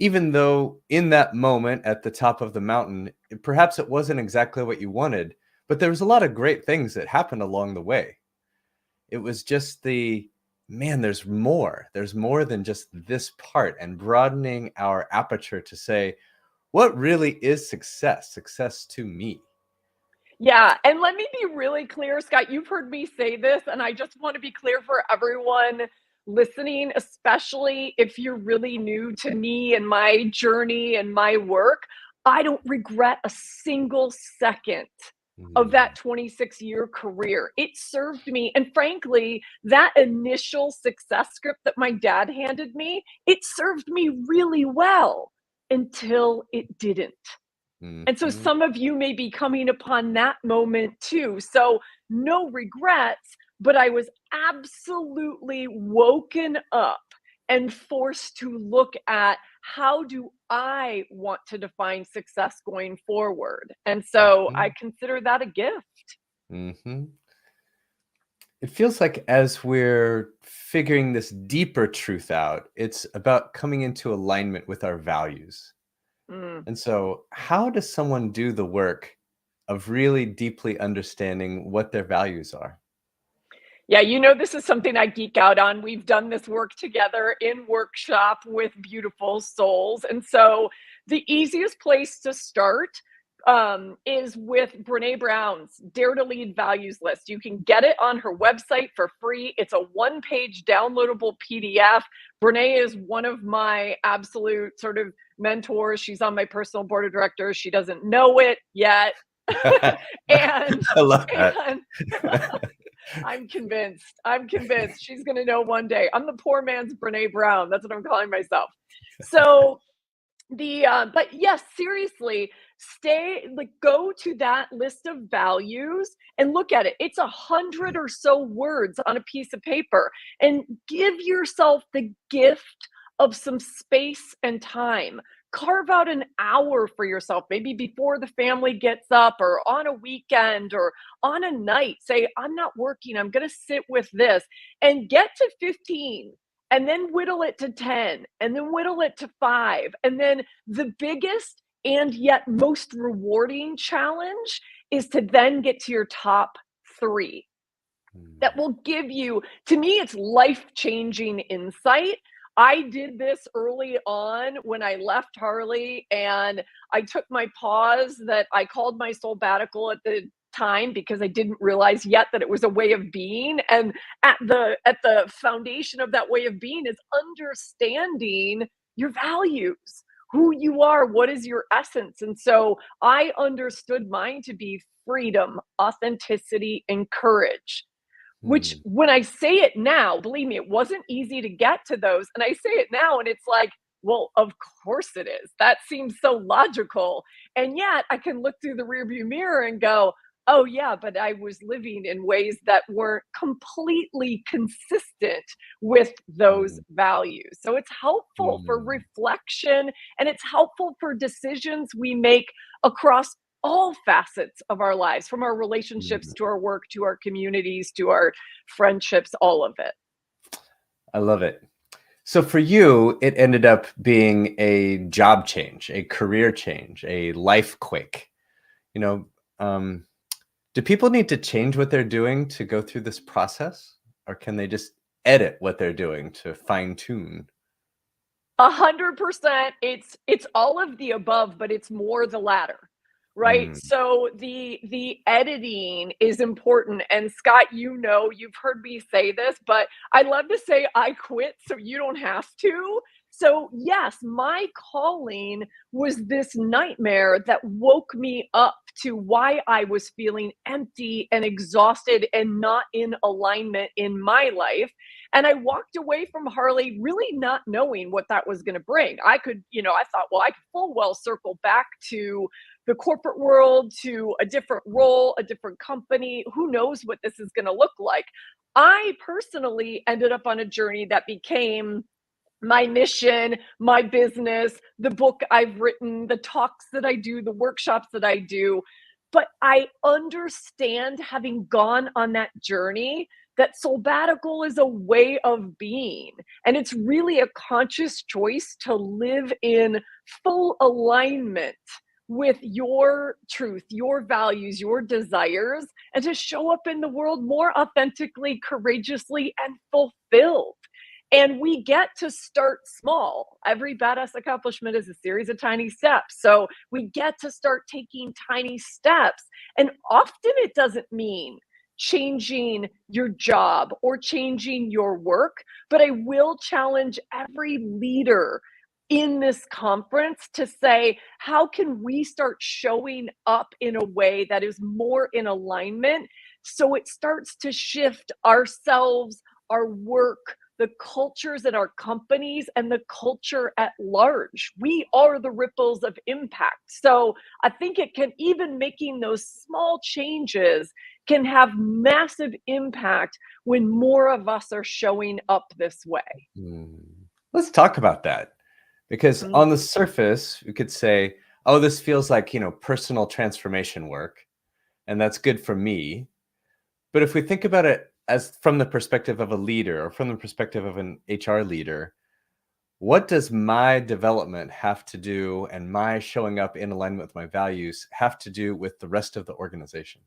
Speaker 4: even though in that moment at the top of the mountain, perhaps it wasn't exactly what you wanted, but there was a lot of great things that happened along the way. It was just there's more. There's more than just this part, and broadening our aperture to say, what really is success? Success to me.
Speaker 5: Yeah, and let me be really clear, Scott, you've heard me say this, and I just want to be clear for everyone listening, especially if you're really new to me and my journey and my work. I don't regret a single second of that 26-year career. It served me. And frankly, that initial success script that my dad handed me, it served me really well until it didn't. And so some of you may be coming upon that moment too. So no regrets, but I was absolutely woken up and forced to look at, how do I want to define success going forward? And so I consider that a gift.
Speaker 4: It feels like as we're figuring this deeper truth out, it's about coming into alignment with our values. And so how does someone do the work of really deeply understanding what their values are?
Speaker 5: Yeah, this is something I geek out on. We've done this work together in workshop with beautiful souls. And so the easiest place to start is with Brene Brown's Dare to Lead values list. You can get it on her website for free. It's a one-page downloadable PDF. Brene is one of my absolute sort of mentors. She's on my personal board of directors. She doesn't know it yet.
Speaker 4: I love that.
Speaker 5: I'm convinced. I'm convinced she's going to know one day. I'm the poor man's Brene Brown. That's what I'm calling myself. So but yes, seriously, go to that list of values and look at it. It's 100 or so words on a piece of paper, and give yourself the gift of some space and time. Carve out an hour for yourself, maybe before the family gets up, or on a weekend, or on a night. Say, I'm not working, I'm going to sit with this, and get to 15, and then whittle it to 10, and then whittle it to 5. And then the biggest and yet most rewarding challenge is to then get to your top 3. That will give you, to me, it's life-changing insight. I did this early on when I left Harley, and I took my pause that I called my soulbatical at the time, because I didn't realize yet that it was a way of being. And at the foundation of that way of being is understanding your values, who you are, what is your essence. And so I understood mine to be freedom, authenticity, and courage. Which, when I say it now, believe me, it wasn't easy to get to those. And I say it now, and it's like, well, of course it is. That seems so logical. And yet I can look through the rearview mirror and go, oh yeah, but I was living in ways that weren't completely consistent with those values. So it's helpful for reflection, and it's helpful for decisions we make across all facets of our lives, from our relationships to our work, to our communities, to our friendships, all of it.
Speaker 4: I love it. So for you, it ended up being a job change, a career change, a life quake. You know, do people need to change what they're doing to go through this process, or can they just edit what they're doing to fine tune?
Speaker 5: 100%. It's all of the above, but it's more the latter. Right. So the editing is important. And Scott, you've heard me say this, but I love to say I quit so you don't have to. So yes, my calling was this nightmare that woke me up to why I was feeling empty and exhausted and not in alignment in my life. And I walked away from Harley really not knowing what that was going to bring. I thought, well, I could full well circle back to the corporate world, to a different role, a different company. Who knows what this is going to look like? I personally ended up on a journey that became my mission, my business, the book I've written, the talks that I do, the workshops that I do. But I understand, having gone on that journey, that soulbatical is a way of being. And it's really a conscious choice to live in full alignment with your truth, your values, your desires, and to show up in the world more authentically, courageously, and fulfilled. And we get to start small. Every badass accomplishment is a series of tiny steps. So we get to start taking tiny steps. And often it doesn't mean changing your job or changing your work, but I will challenge every leader in this conference to say, how can we start showing up in a way that is more in alignment, so it starts to shift ourselves, our work, the cultures in our companies, and the culture at large. We are the ripples of impact. So I think it can, even making those small changes can have massive impact when more of us are showing up this way.
Speaker 4: Let's talk about that. Because on the surface, we could say, oh, this feels like, personal transformation work, and that's good for me. But if we think about it as from the perspective of a leader, or from the perspective of an HR leader, what does my development have to do, and my showing up in alignment with my values have to do with the rest of the organization?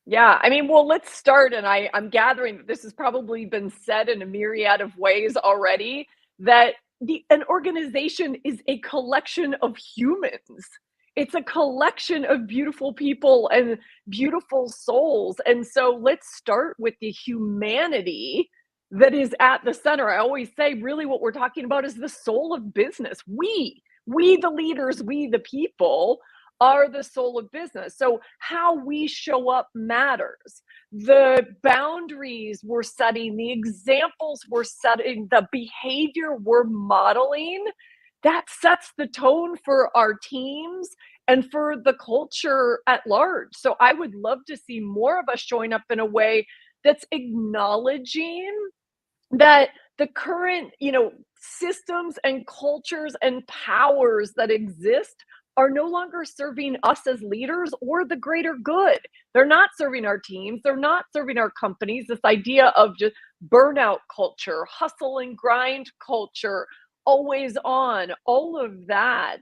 Speaker 5: Yeah, I mean, well, let's start. And I'm gathering that this has probably been said in a myriad of ways already, that an organization is a collection of humans. It's a collection of beautiful people and beautiful souls. And so let's start with the humanity that is at the center. I always say, really what we're talking about is the soul of business. We the leaders, we the people, are the soul of business. So how we show up matters. The boundaries we're setting, the examples we're setting, the behavior we're modeling, that sets the tone for our teams and for the culture at large. So I would love to see more of us showing up in a way that's acknowledging that the current, systems and cultures and powers that exist are no longer serving us as leaders or the greater good. They're not serving our teams. They're not serving our companies. This idea of just burnout culture, hustle and grind culture, always on, all of that,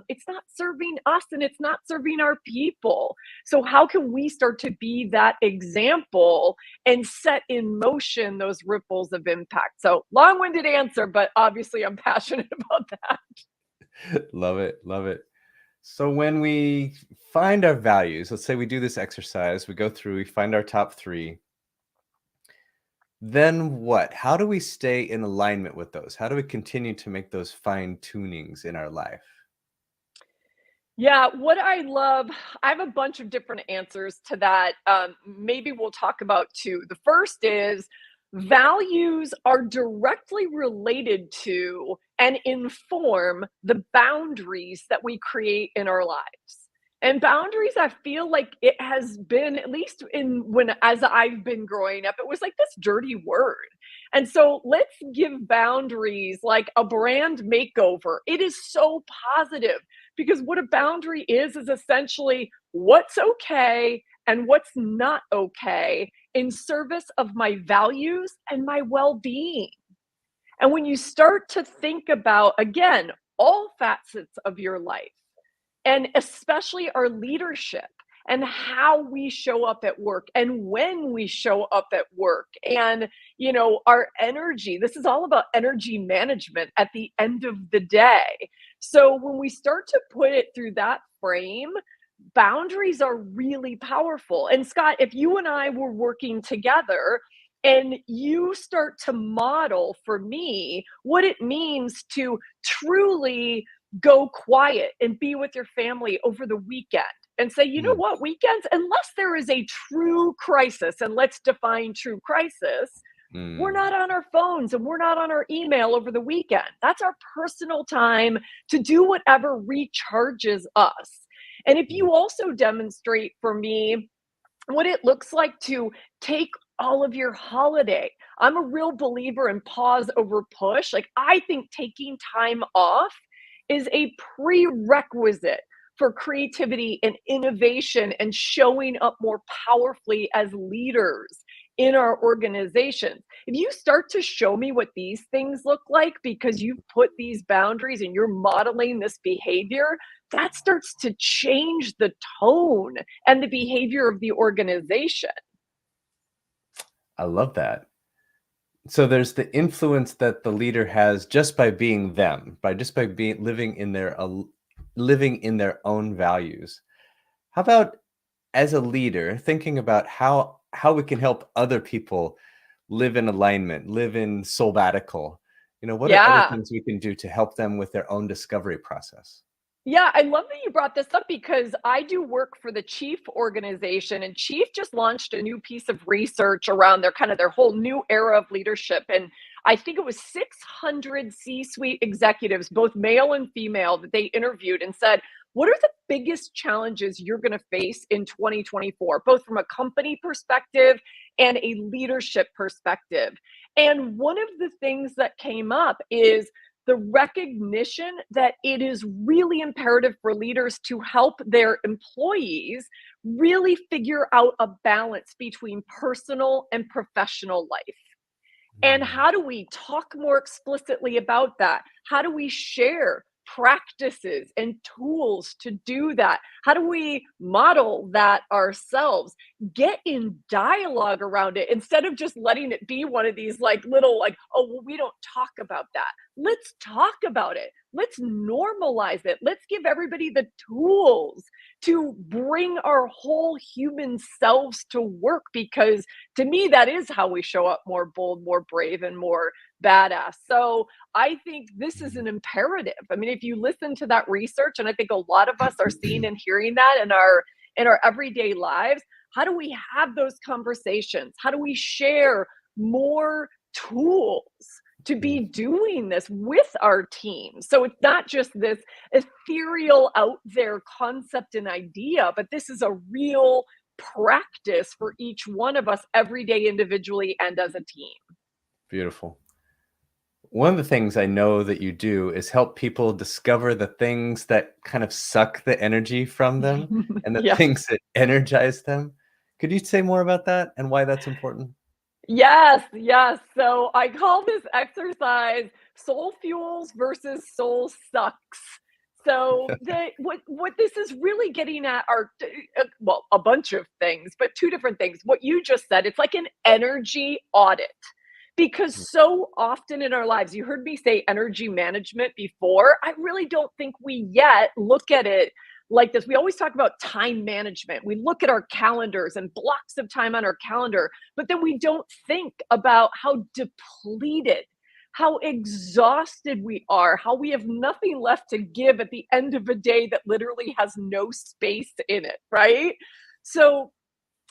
Speaker 5: it's not serving us and it's not serving our people. So how can we start to be that example and set in motion those ripples of impact? So long-winded answer, but obviously I'm passionate about that.
Speaker 4: Love it. Love it. So when we find our values, let's say we do this exercise, we go through, we find our top 3. Then what? How do we stay in alignment with those? How do we continue to make those fine tunings in our life?
Speaker 5: Yeah, what I love, I have a bunch of different answers to that. Maybe we'll talk about 2. The first is values are directly related to and inform the boundaries that we create in our lives. And boundaries, I feel like it has been, at least as I've been growing up, it was like this dirty word. And so let's give boundaries like a brand makeover. It is so positive because what a boundary is essentially what's okay and what's not okay in service of my values and my well-being. And when you start to think about, again, all facets of your life, and especially our leadership and how we show up at work and when we show up at work and, our energy. This is all about energy management at the end of the day. So when we start to put it through that frame, boundaries are really powerful. And Scott, if you and I were working together and you start to model for me what it means to truly go quiet and be with your family over the weekend and say, you know what, weekends, unless there is a true crisis, and let's define true crisis, we're not on our phones and we're not on our email over the weekend. That's our personal time to do whatever recharges us. And if you also demonstrate for me what it looks like to take all of your holiday. I'm a real believer in pause over push. Like, I think taking time off is a prerequisite for creativity and innovation and showing up more powerfully as leaders in our organizations. If you start to show me what these things look like because you've put these boundaries and you're modeling this behavior, that starts to change the tone and the behavior of the organization.
Speaker 4: I love that. So there's the influence that the leader has just by being them, by being living in their own values. How about as a leader, thinking about how we can help other people live in alignment, live in soulbatical? What are other things we can do to help them with their own discovery process?
Speaker 5: Yeah, I love that you brought this up because I do work for the Chief organization, and Chief just launched a new piece of research around their whole new era of leadership. And I think it was 600 C-suite executives, both male and female, that they interviewed and said, what are the biggest challenges you're going to face in 2024, both from a company perspective and a leadership perspective? And one of the things that came up is the recognition that it is really imperative for leaders to help their employees really figure out a balance between personal and professional life. And how do we talk more explicitly about that? How do we share practices and tools to do that? How do we model that ourselves? get in dialogue around it instead of just letting it be one of these like little like, oh, well, we don't talk about that. Let's talk about it. Let's normalize it. Let's give everybody the tools to bring our whole human selves to work, because to me, that is how we show up more bold, more brave, and more badass. So I think this is an imperative. I mean, if you listen to that research, and I think a lot of us are seeing and hearing that in our everyday lives, how do we have those conversations? How do we share more tools to be doing this with our team? So it's not just this ethereal out there concept and idea, but this is a real practice for each one of us every day, individually and as a team.
Speaker 4: Beautiful. One of the things I know that you do is help people discover the things that kind of suck the energy from them and the
Speaker 5: Yeah.
Speaker 4: things that energize them. Could you say more about that and why that's important?
Speaker 5: Yes, yes. So I call this exercise soul fuels versus soul sucks. So what this is really getting at are well, a bunch of things, but two different things. What you just said, it's like an energy audit. Because so often in our lives, you heard me say energy management before. I really don't think we yet look at it like this. We always talk about time management. We look at our calendars and blocks of time on our calendar, but then we don't think about how depleted, how exhausted we are, how we have nothing left to give at the end of a day that literally has no space in it, right? So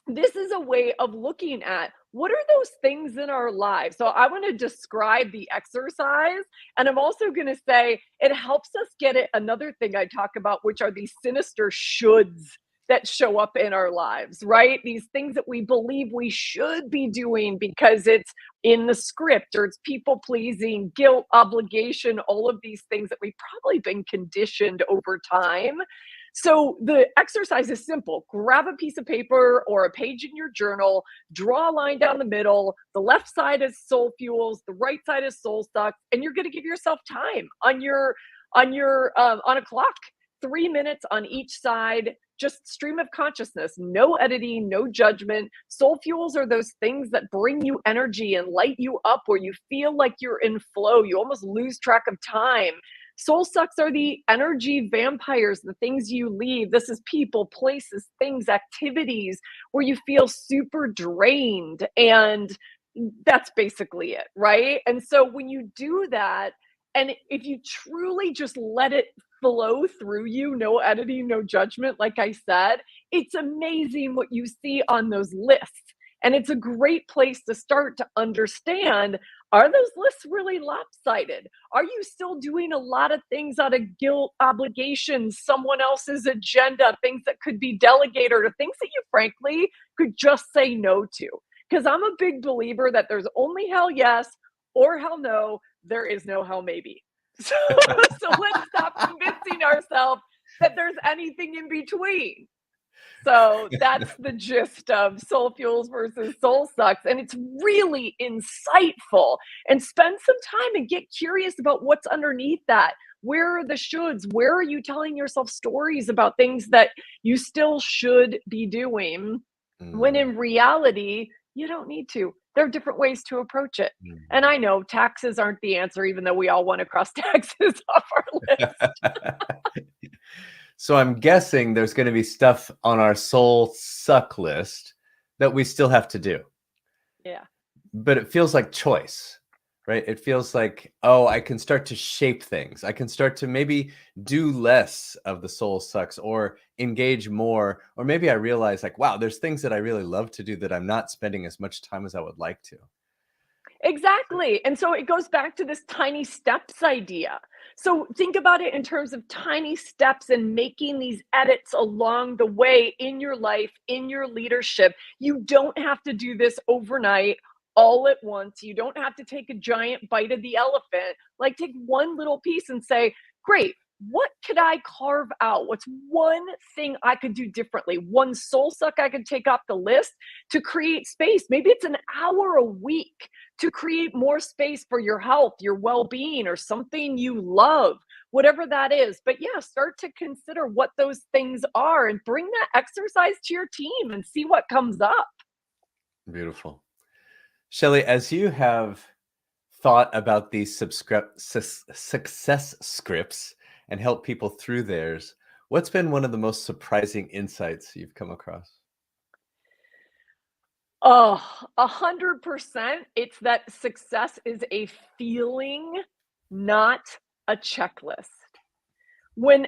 Speaker 5: this is a way of looking at what are those things in our lives. So I want to describe the exercise, and I'm also going to say it helps us get it. Another thing I talk about, which are these sinister shoulds that show up in our lives, right? These things that we believe we should be doing because it's in the script, or it's people pleasing, guilt, obligation, all of these things that we've probably been conditioned over time. So the exercise is simple. Grab a piece of paper or a page in your journal, draw a line down the middle. The left side is soul fuels, the right side is soul sucks, and you're going to give yourself time on a clock. 3 minutes on each side, just stream of consciousness, no editing, no judgment. Soul fuels are those things that bring you energy and light you up, where you feel like you're in flow. You almost lose track of time. Soul sucks are the energy vampires, the things you leave. This is people, places, things, activities where you feel super drained. And that's basically it, right? And so when you do that, and if you truly just let it flow through you, no editing, no judgment, like I said, it's amazing what you see on those lists. And it's a great place to start to understand, are those lists really lopsided? Are you still doing a lot of things out of guilt, obligations, someone else's agenda, things that could be delegated, or things that you frankly could just say no to? Because I'm a big believer that there's only hell yes or hell no. There is no hell maybe. So let's stop convincing ourselves that there's anything in between. So that's the gist of soul fuels versus soul sucks. And it's really insightful. And spend some time and get curious about what's underneath that. Where are the shoulds? Where are you telling yourself stories about things that you still should be doing, when in reality, you don't need to? There are different ways to approach it. And I know taxes aren't the answer, even though we all want to cross taxes off our list.
Speaker 4: So I'm guessing there's going to be stuff on our soul suck list that we still have to do.
Speaker 5: Yeah.
Speaker 4: But it feels like choice, right? It feels like, oh, I can start to shape things. I can start to maybe do less of the soul sucks or engage more. Or maybe I realize like, wow, there's things that I really love to do that I'm not spending as much time as I would like to.
Speaker 5: Exactly. And so it goes back to this tiny steps idea. So think about it in terms of tiny steps and making these edits along the way in your life, in your leadership. You don't have to do this overnight, all at once. You don't have to take a giant bite of the elephant. Like, take one little piece and say, great, what could I carve out? What's one thing I could do differently? One soul suck I could take off the list to create space. Maybe it's an hour a week to create more space for your health, your well-being, or something you love. whatever that is. But yeah, start to consider what those things are and bring that exercise to your team and see what comes up.
Speaker 4: Beautiful. Shelley, as you have thought about these success scripts and help people through theirs, what's been one of the most surprising insights you've come across?
Speaker 5: Oh, 100%. It's that success is a feeling, not a checklist.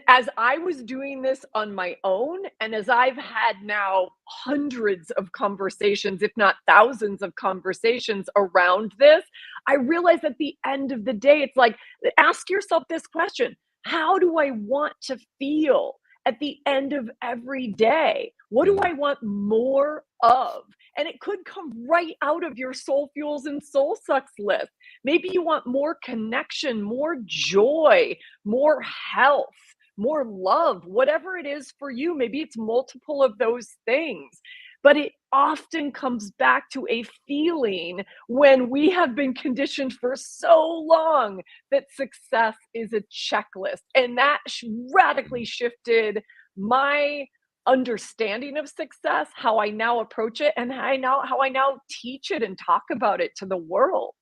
Speaker 5: As I was doing this on my own, and as I've had now hundreds of conversations, if not thousands of conversations around this, I realized at the end of the day, it's like, ask yourself this question: how do I want to feel at the end of every day? What do I want more of? And it could come right out of your Soul Fuels and Soul Sucks list. Maybe you want more connection, more joy, more health, more love, whatever it is for you. Maybe it's multiple of those things. But it often comes back to a feeling when we have been conditioned for so long that success is a checklist. And that radically shifted my understanding of success, how I now approach it, and how I now teach it and talk about it to the world.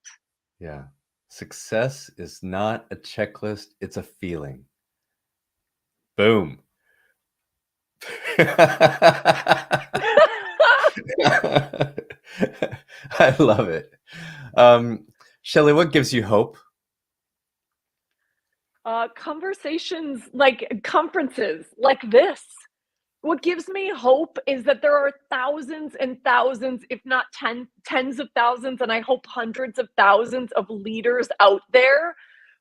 Speaker 4: Yeah. Success is not a checklist, it's a feeling. Boom. I love it. Shelley, what gives you hope?
Speaker 5: Conversations like conferences like this. What gives me hope is that there are thousands and thousands, if not tens of thousands, and I hope hundreds of thousands of leaders out there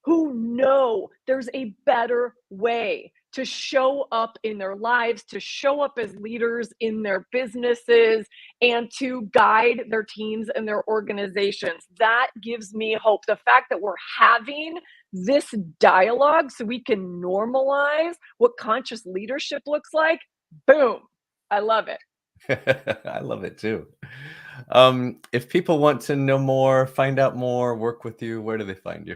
Speaker 5: who know there's a better way to show up in their lives, to show up as leaders in their businesses, and to guide their teams and their organizations. That gives me hope. The fact that we're having this dialogue so we can normalize what conscious leadership looks like. Boom. I love it.
Speaker 4: I love it too. If people want to know more, find out more, work with you, where do they find you?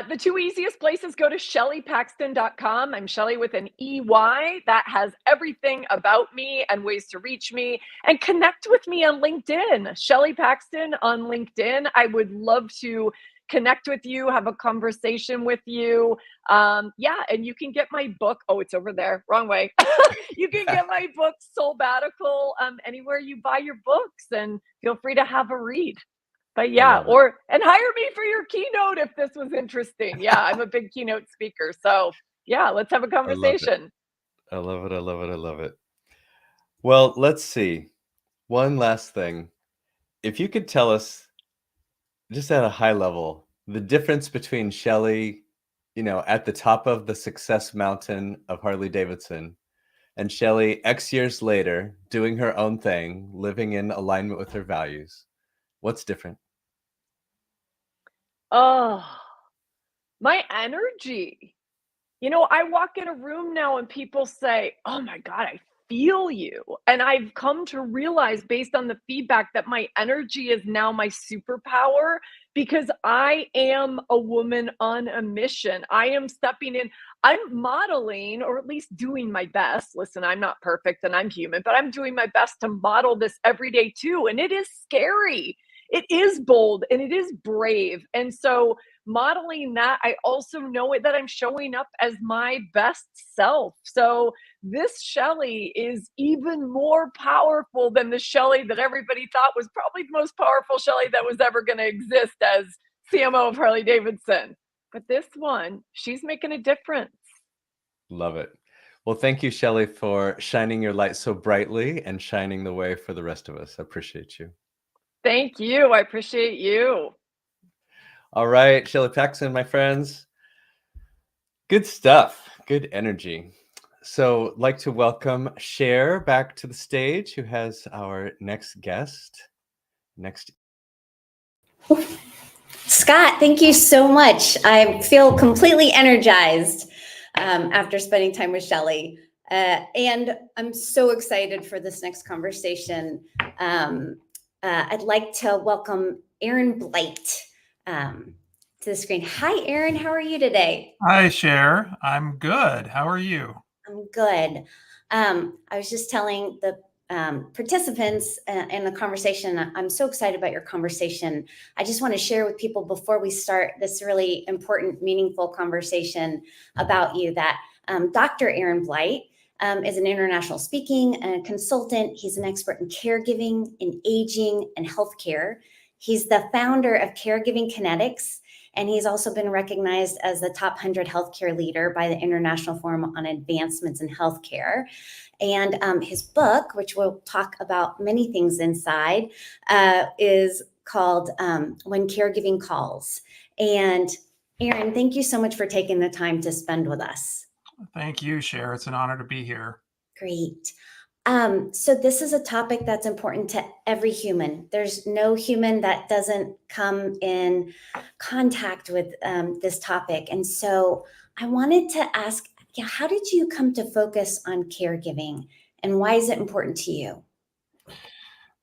Speaker 5: The two easiest places, go to ShelleyPaxton.com. I'm Shelley with an EY. That has everything about me and ways to reach me, and connect with me on LinkedIn. Shelley Paxton on LinkedIn. I would love to connect with you, have a conversation with you. Yeah, and you can get my book. Oh, it's over there. Wrong way. You can get my book, Soulbatical, anywhere you buy your books, and feel free to have a read. But yeah, and hire me for your keynote if this was interesting. Yeah, I'm a big keynote speaker. So yeah, let's have a conversation.
Speaker 4: I love it. I love it. I love it. Well, let's see. One last thing. If you could tell us, just at a high level, the difference between Shelley, at the top of the success mountain of Harley-Davidson, and Shelley X years later doing her own thing, living in alignment with her values. What's different?
Speaker 5: Oh, my energy. I walk in a room now and people say, "Oh my God, I feel you." And I've come to realize, based on the feedback, that my energy is now my superpower, because I am a woman on a mission. I am stepping in, I'm modeling, or at least doing my best. Listen, I'm not perfect and I'm human, but I'm doing my best to model this every day too. And it is scary. It is bold and it is brave. And so modeling that, I also know that I'm showing up as my best self. So this Shelley is even more powerful than the Shelley that everybody thought was probably the most powerful Shelley that was ever going to exist as CMO of Harley Davidson. But this one, she's making a difference.
Speaker 4: Love it. Well, thank you, Shelley, for shining your light so brightly and shining the way for the rest of us. I appreciate you.
Speaker 5: Thank you. I appreciate you.
Speaker 4: All right, Shelley Paxton, my friends. Good stuff. Good energy. So I'd like to welcome Cher back to the stage, who has our next guest.
Speaker 2: Scott, thank you so much. I feel completely energized after spending time with Shelley. And I'm so excited for this next conversation. I'd like to welcome Aaron Blight. to the screen. Hi, Erin. How are you today?
Speaker 6: Hi, Cher. I'm good. How are you?
Speaker 2: I'm good. I was just telling the participants in the conversation, I'm so excited about your conversation. I just want to share with people before we start this really important, meaningful conversation about you that Dr. Aaron Blight is an international speaking consultant. He's an expert in caregiving, in aging, and healthcare. He's the founder of Caregiving Kinetics, and he's also been recognized as the top 100 healthcare leader by the International Forum on Advancements in Healthcare. And his book, which we'll talk about many things inside, is called When Caregiving Calls. And Aaron, thank you so much for taking the time to spend with us.
Speaker 6: Thank you, Cher. It's an honor to be here.
Speaker 2: Great. So this is a topic that's important to every human. There's no human that doesn't come in contact with this topic. And so I wanted to ask, how did you come to focus on caregiving and why is it important to you?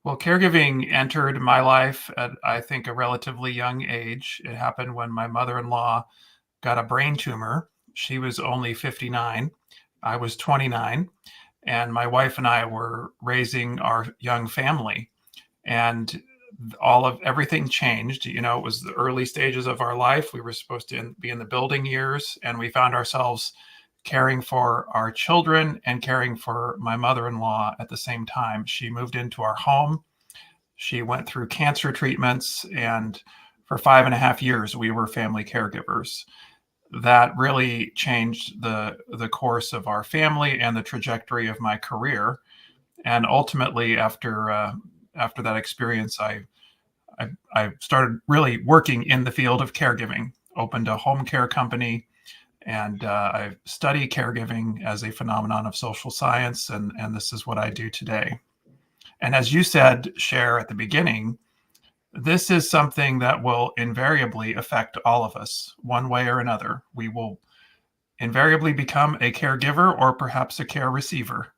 Speaker 6: Well, caregiving entered my life at, I think, a relatively young age. It happened when my mother-in-law got a brain tumor. She was only 59. I was 29. And my wife and I were raising our young family. And everything changed. You know, it was the early stages of our life. We were supposed to be in the building years, and we found ourselves caring for our children and caring for my mother-in-law at the same time. She moved into our home. She went through cancer treatments, and for 5.5 years, we were family caregivers. That really changed the course of our family and the trajectory of my career. And ultimately, after that experience, I started really working in the field of caregiving, opened a home care company, and I study caregiving as a phenomenon of social science, and this is what I do today. And as you said, Cher, at the beginning, this is something that will invariably affect all of us one way or another. We will invariably become a caregiver or perhaps a care receiver.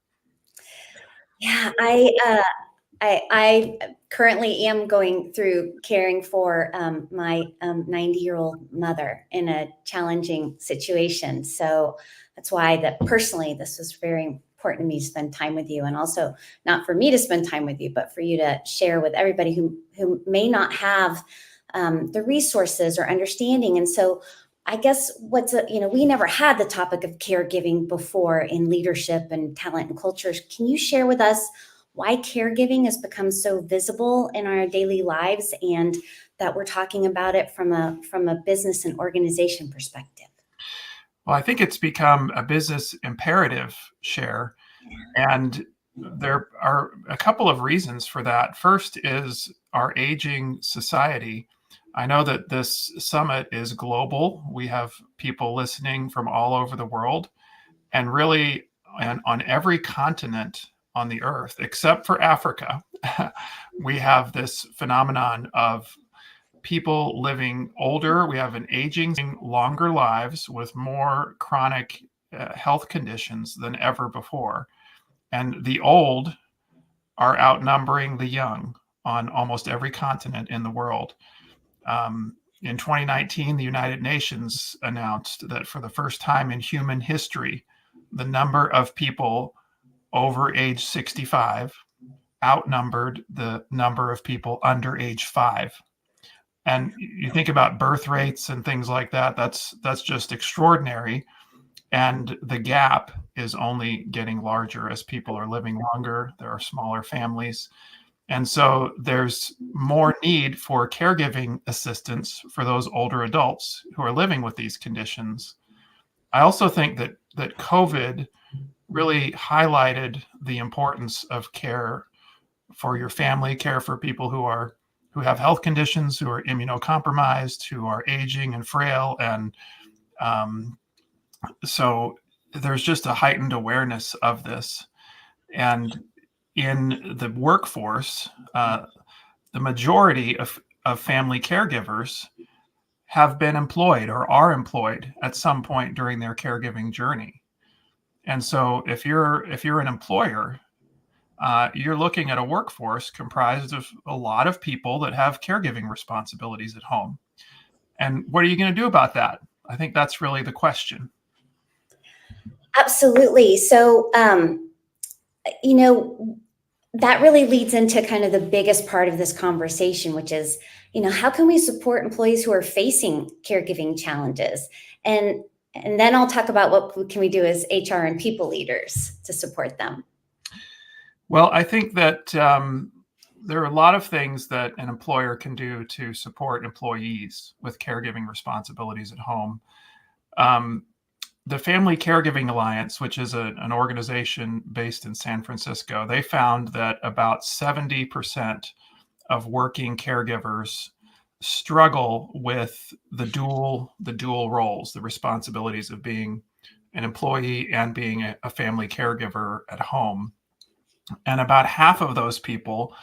Speaker 2: Yeah, I currently am going through caring for my 90-year-old mother in a challenging situation. So that's why personally, this was very important to me to spend time with you, and also not for me to spend time with you, but for you to share with everybody who may not have the resources or understanding. And so I guess we never had the topic of caregiving before in leadership and talent and cultures. Can you share with us why caregiving has become so visible in our daily lives and that we're talking about it from a business and organization perspective?
Speaker 6: Well, I think it's become a business imperative, Cher, and there are a couple of reasons for that. First is our aging society. I know that this summit is global. We have people listening from all over the world, and really on every continent on the earth, except for Africa, we have this phenomenon of people living older. We have an aging, longer lives with more chronic health conditions than ever before. And the old are outnumbering the young on almost every continent in the world. In 2019, the United Nations announced that for the first time in human history, the number of people over age 65 outnumbered the number of people under age 5. And you think about birth rates and things like that, that's just extraordinary. And the gap is only getting larger as people are living longer. There are smaller families. And so there's more need for caregiving assistance for those older adults who are living with these conditions. I also think that COVID really highlighted the importance of care for your family, care for people who have health conditions, who are immunocompromised, who are aging and frail. And so there's just a heightened awareness of this. And in the workforce, the majority of family caregivers have been employed or are employed at some point during their caregiving journey. And so if you're an employer, you're looking at a workforce comprised of a lot of people that have caregiving responsibilities at home. And what are you going to do about that? I think that's really the question.
Speaker 2: Absolutely. So, you know, that really leads into kind of the biggest part of this conversation, which is, you know, how can we support employees who are facing caregiving challenges? And then I'll talk about what can we do as HR and people leaders to support them.
Speaker 6: Well, I think that there are a lot of things that an employer can do to support employees with caregiving responsibilities at home. The Family Caregiving Alliance, which is an organization based in San Francisco, they found that about 70% of working caregivers struggle with the dual roles, the responsibilities of being an employee and being a family caregiver at home. And about half of those people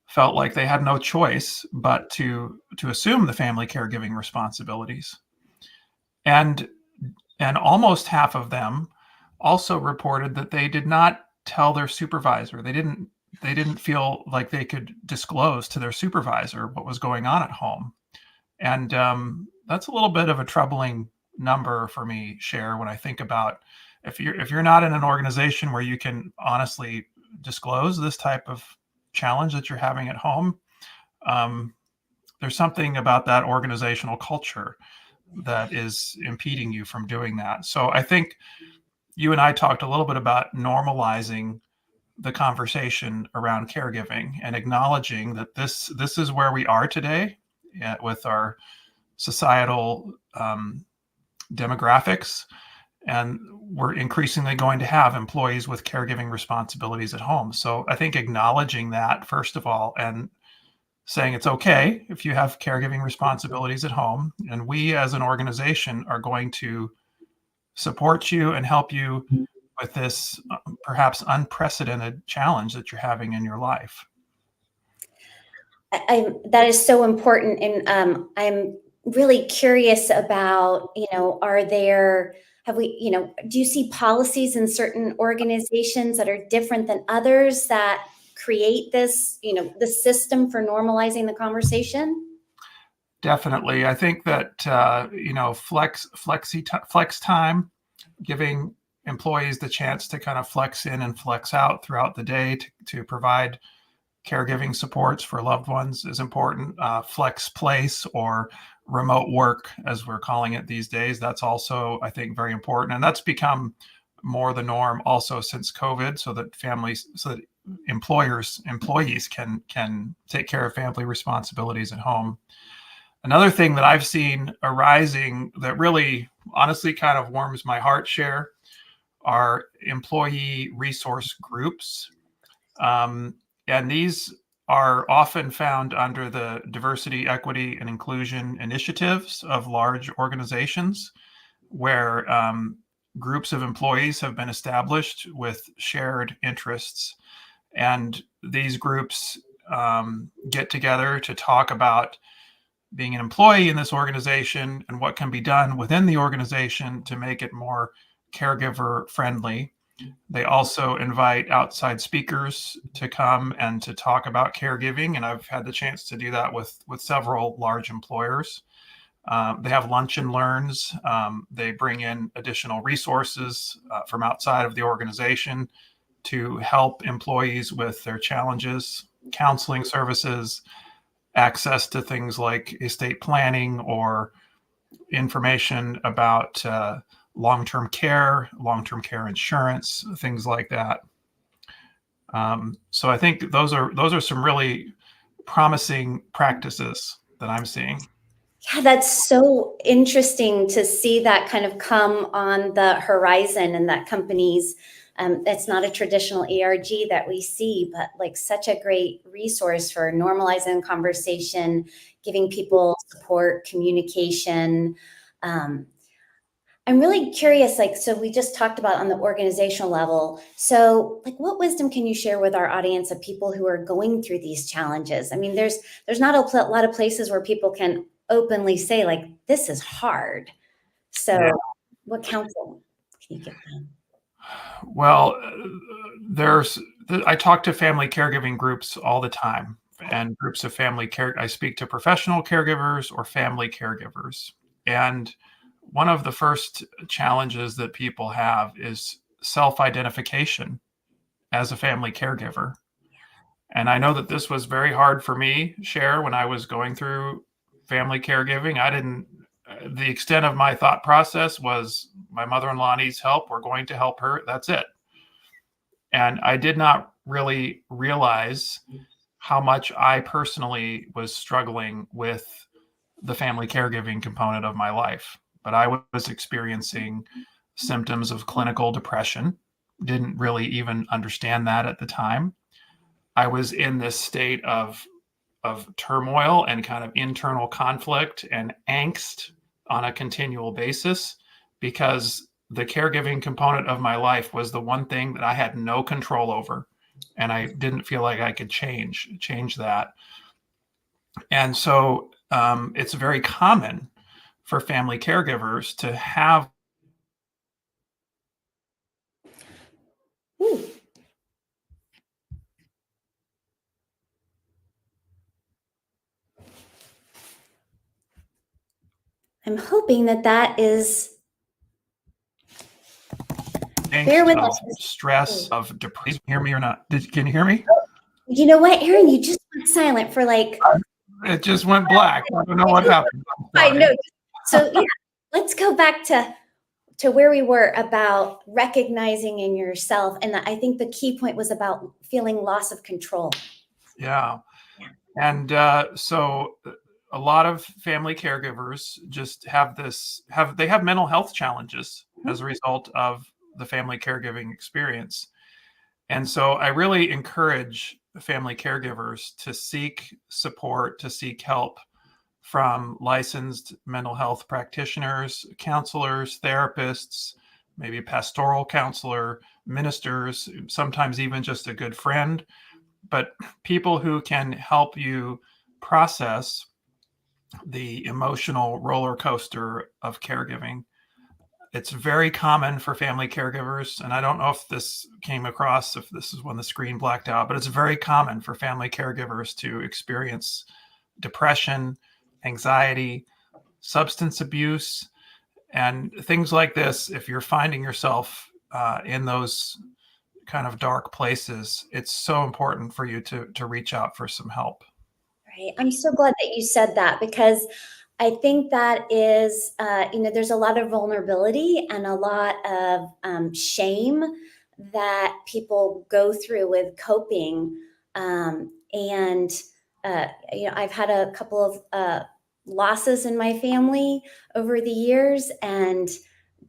Speaker 6: felt like they had no choice but to assume the family caregiving responsibilities. And almost half of them also reported that they did not tell their supervisor. They didn't feel like they could disclose to their supervisor what was going on at home. And that's a little bit of a troubling number for me, Cher, when I think about if you're not in an organization where you can honestly disclose this type of challenge that you're having at home, there's something about that organizational culture that is impeding you from doing that. So I think you and I talked a little bit about normalizing the conversation around caregiving and acknowledging that this is where we are today with our societal demographics, and we're increasingly going to have employees with caregiving responsibilities at home. So I think acknowledging that, first of all, and saying it's okay if you have caregiving responsibilities at home, and we as an organization are going to support you and help you with this perhaps unprecedented challenge that you're having in your life.
Speaker 2: That is so important. And I'm really curious about, you know, do you see policies in certain organizations that are different than others that create this, you know, the system for normalizing the conversation?
Speaker 6: Definitely. I think that, you know, flex time, giving employees the chance to kind of flex in and flex out throughout the day to provide caregiving supports for loved ones is important. Flex place, or remote work, as we're calling it these days, that's also, I think, very important. And that's become more the norm also since COVID, so that employees can take care of family responsibilities at home. Another thing that I've seen arising that really honestly kind of warms my heart, Cher, are employee resource groups. And these are often found under the diversity, equity, and inclusion initiatives of large organizations, where groups of employees have been established with shared interests. And these groups get together to talk about being an employee in this organization and what can be done within the organization to make it more caregiver friendly. They also invite outside speakers to come and to talk about caregiving, and I've had the chance to do that with several large employers. They have lunch and learns. They bring in additional resources from outside of the organization to help employees with their challenges, counseling services, access to things like estate planning or information about long-term care insurance, things like that. So I think those are some really promising practices that I'm seeing.
Speaker 2: Yeah, that's so interesting to see that kind of come on the horizon, and that companies, it's not a traditional ERG that we see, but like such a great resource for normalizing conversation, giving people support, communication. I'm really curious, like, so we just talked about on the organizational level. So like, what wisdom can you share with our audience of people who are going through these challenges? I mean, there's not a lot of places where people can openly say, like, this is hard. So what counsel can you give them?
Speaker 6: Well, I talk to family caregiving groups all the time, and groups of family care. I speak to professional caregivers or family caregivers. And one of the first challenges that people have is self-identification as a family caregiver. And I know that this was very hard for me, Cher, when I was going through family caregiving. The extent of my thought process was my mother-in-law needs help. We're going to help her. That's it. And I did not really realize how much I personally was struggling with the family caregiving component of my life. But I was experiencing symptoms of clinical depression. Didn't really even understand that at the time. I was in this state of turmoil and kind of internal conflict and angst on a continual basis, because the caregiving component of my life was the one thing that I had no control over, and I didn't feel like I could change that. And so it's very common for family caregivers to have
Speaker 2: I'm hoping that is. Bear with
Speaker 6: angst, of
Speaker 2: us.
Speaker 6: stress, of depression. Hear me or not? Can you hear me?
Speaker 2: You know what, Aaron? You just went silent for like.
Speaker 6: It just went black. I don't know what happened.
Speaker 2: I know. So yeah, let's go back to where we were about recognizing in yourself, and I think the key point was about feeling loss of control.
Speaker 6: Yeah. And so a lot of family caregivers just have mental health challenges as a result of the family caregiving experience. And so I really encourage family caregivers to seek support, to seek help from licensed mental health practitioners, counselors, therapists, maybe a pastoral counselor, ministers, sometimes even just a good friend, but people who can help you process the emotional roller coaster of caregiving. It's very common for family caregivers, and I don't know if this came across, if this is when the screen blacked out, but it's very common for family caregivers to experience depression, anxiety, substance abuse, and things like this. If you're finding yourself in those kind of dark places, it's so important for you to reach out for some help.
Speaker 2: Right. I'm so glad that you said that, because I think that is, there's a lot of vulnerability and a lot of shame that people go through with coping. I've had a couple of losses in my family over the years, and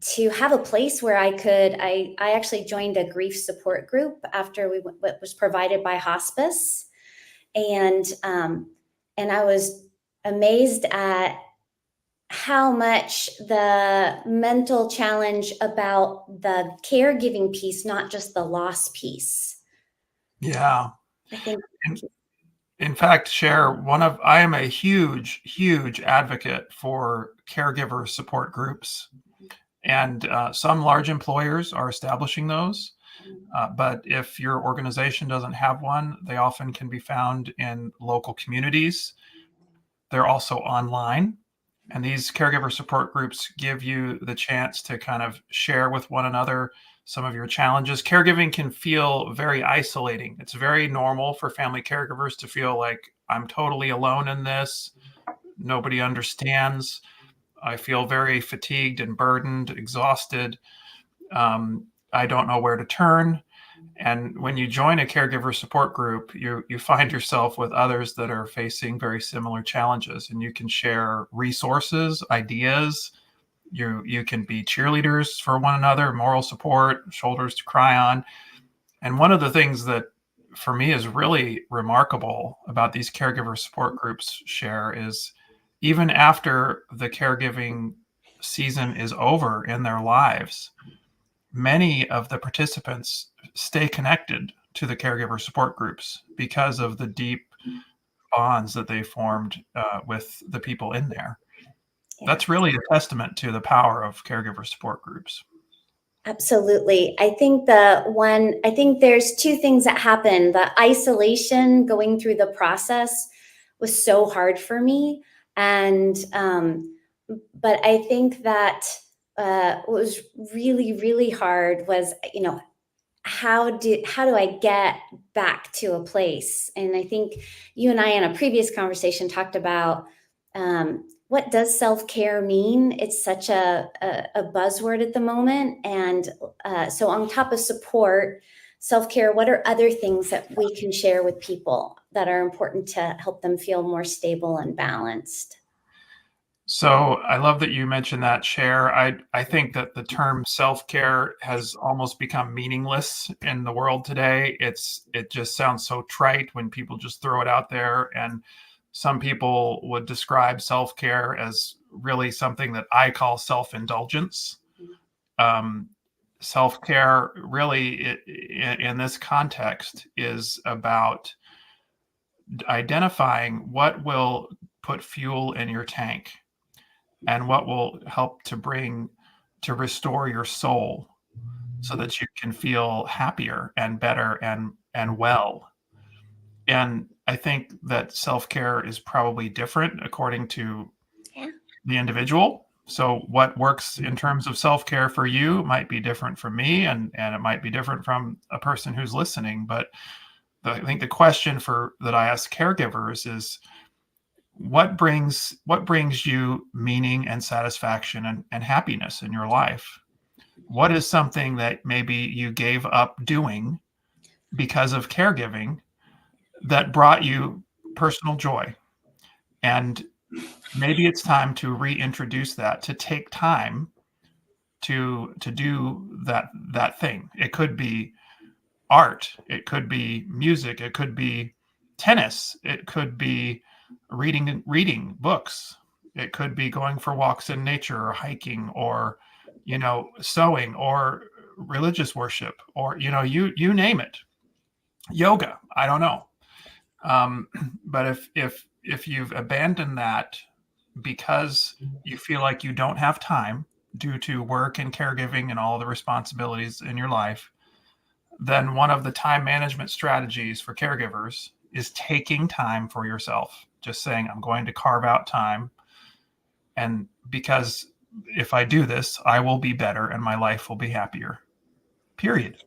Speaker 2: to have a place where I actually joined a grief support group after what was provided by hospice. And I was amazed at how much the mental challenge about the caregiving piece, not just the loss piece.
Speaker 6: Yeah.
Speaker 2: I think.
Speaker 6: In fact, Cher, I am a huge, huge advocate for caregiver support groups. And some large employers are establishing those. But if your organization doesn't have one, they often can be found in local communities. They're also online. And these caregiver support groups give you the chance to kind of share with one another some of your challenges. Caregiving can feel very isolating. It's very normal for family caregivers to feel like, I'm totally alone in this. Nobody understands. I feel very fatigued and burdened, exhausted. I don't know where to turn. And when you join a caregiver support group, you find yourself with others that are facing very similar challenges, and you can share resources, ideas. You can be cheerleaders for one another, moral support, shoulders to cry on. And one of the things that for me is really remarkable about these caregiver support groups, Cher, is even after the caregiving season is over in their lives, many of the participants stay connected to the caregiver support groups because of the deep bonds that they formed with the people in there. Yeah. That's really a testament to the power of caregiver support groups.
Speaker 2: Absolutely. I think there's two things that happen. The isolation going through the process was so hard for me. And, but I think that what was really, really hard was, how do I get back to a place? And I think you and I in a previous conversation talked about what does self-care mean? It's such a buzzword at the moment. And so on top of support, self-care, what are other things that we can share with people that are important to help them feel more stable and balanced?
Speaker 6: So I love that you mentioned that, Cher. I think that the term self-care has almost become meaningless in the world today. It just sounds so trite when people just throw it out there. And some people would describe self-care as really something that I call self-indulgence. Self-care really in this context is about identifying what will put fuel in your tank and what will help to restore your soul so that you can feel happier and better and well. And I think that self-care is probably different according to the individual. So what works in terms of self-care for you might be different from me, and it might be different from a person who's listening. But I think the question that I ask caregivers is, what brings you meaning and satisfaction and happiness in your life? What is something that maybe you gave up doing because of caregiving that brought you personal joy? And maybe it's time to reintroduce that, to take time to do that thing. It could be art, it could be music, it could be tennis, it could be reading books, it could be going for walks in nature or hiking, or sewing, or religious worship, or you name it, yoga, I don't know. But if you've abandoned that because you feel like you don't have time due to work and caregiving and all the responsibilities in your life, then one of the time management strategies for caregivers is taking time for yourself. Just saying, I'm going to carve out time. And because if I do this, I will be better and my life will be happier. Period.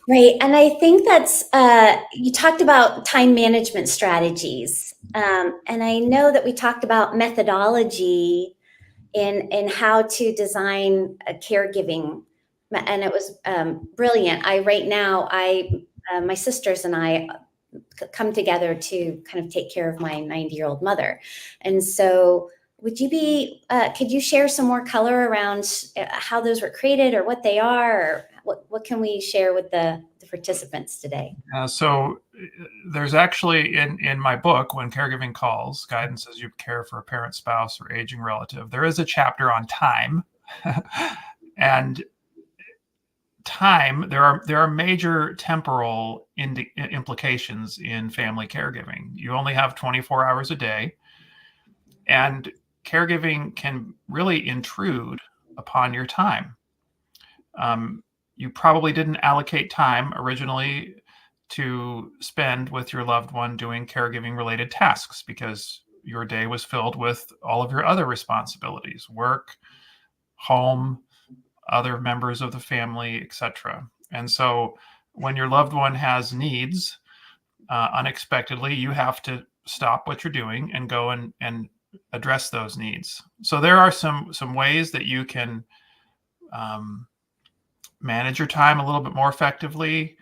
Speaker 2: Right. And I think that's, you talked about time management strategies. And I know that we talked about methodology in how to design a caregiving. And it was brilliant. My sisters and I come together to kind of take care of my 90-year-old mother. And so could you share some more color around how those were created, or what they are, or what can we share with the participants today?
Speaker 6: So there's actually in my book, When Caregiving Calls, Guidance as You Care for a Parent, Spouse, or Aging Relative, there is a chapter on time. And time, there are major temporal implications in family caregiving. You only have 24 hours a day, and caregiving can really intrude upon your time. You probably didn't allocate time originally to spend with your loved one doing caregiving related tasks because your day was filled with all of your other responsibilities, work, home, other members of the family, etc. And so when your loved one has needs, unexpectedly, you have to stop what you're doing and go and address those needs. So there are some ways that you can manage your time a little bit more effectively.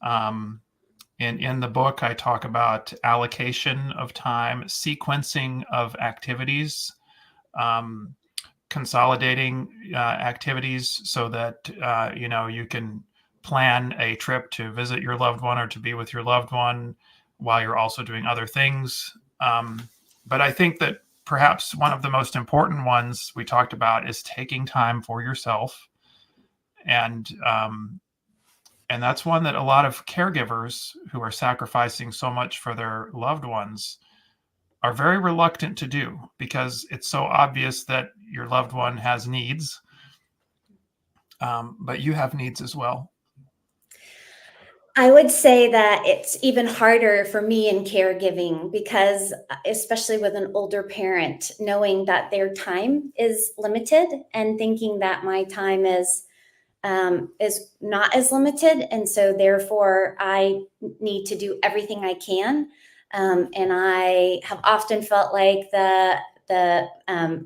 Speaker 6: In the book, I talk about allocation of time, sequencing of activities, consolidating activities so that you can plan a trip to visit your loved one or to be with your loved one while you're also doing other things. But I think that perhaps one of the most important ones we talked about is taking time for yourself. And that's one that a lot of caregivers who are sacrificing so much for their loved ones are very reluctant to do, because it's so obvious that your loved one has needs. but you have needs as well.
Speaker 2: I would say that it's even harder for me in caregiving because, especially with an older parent, knowing that their time is limited and thinking that my time is not as limited, and so therefore I need to do everything I can. And I have often felt like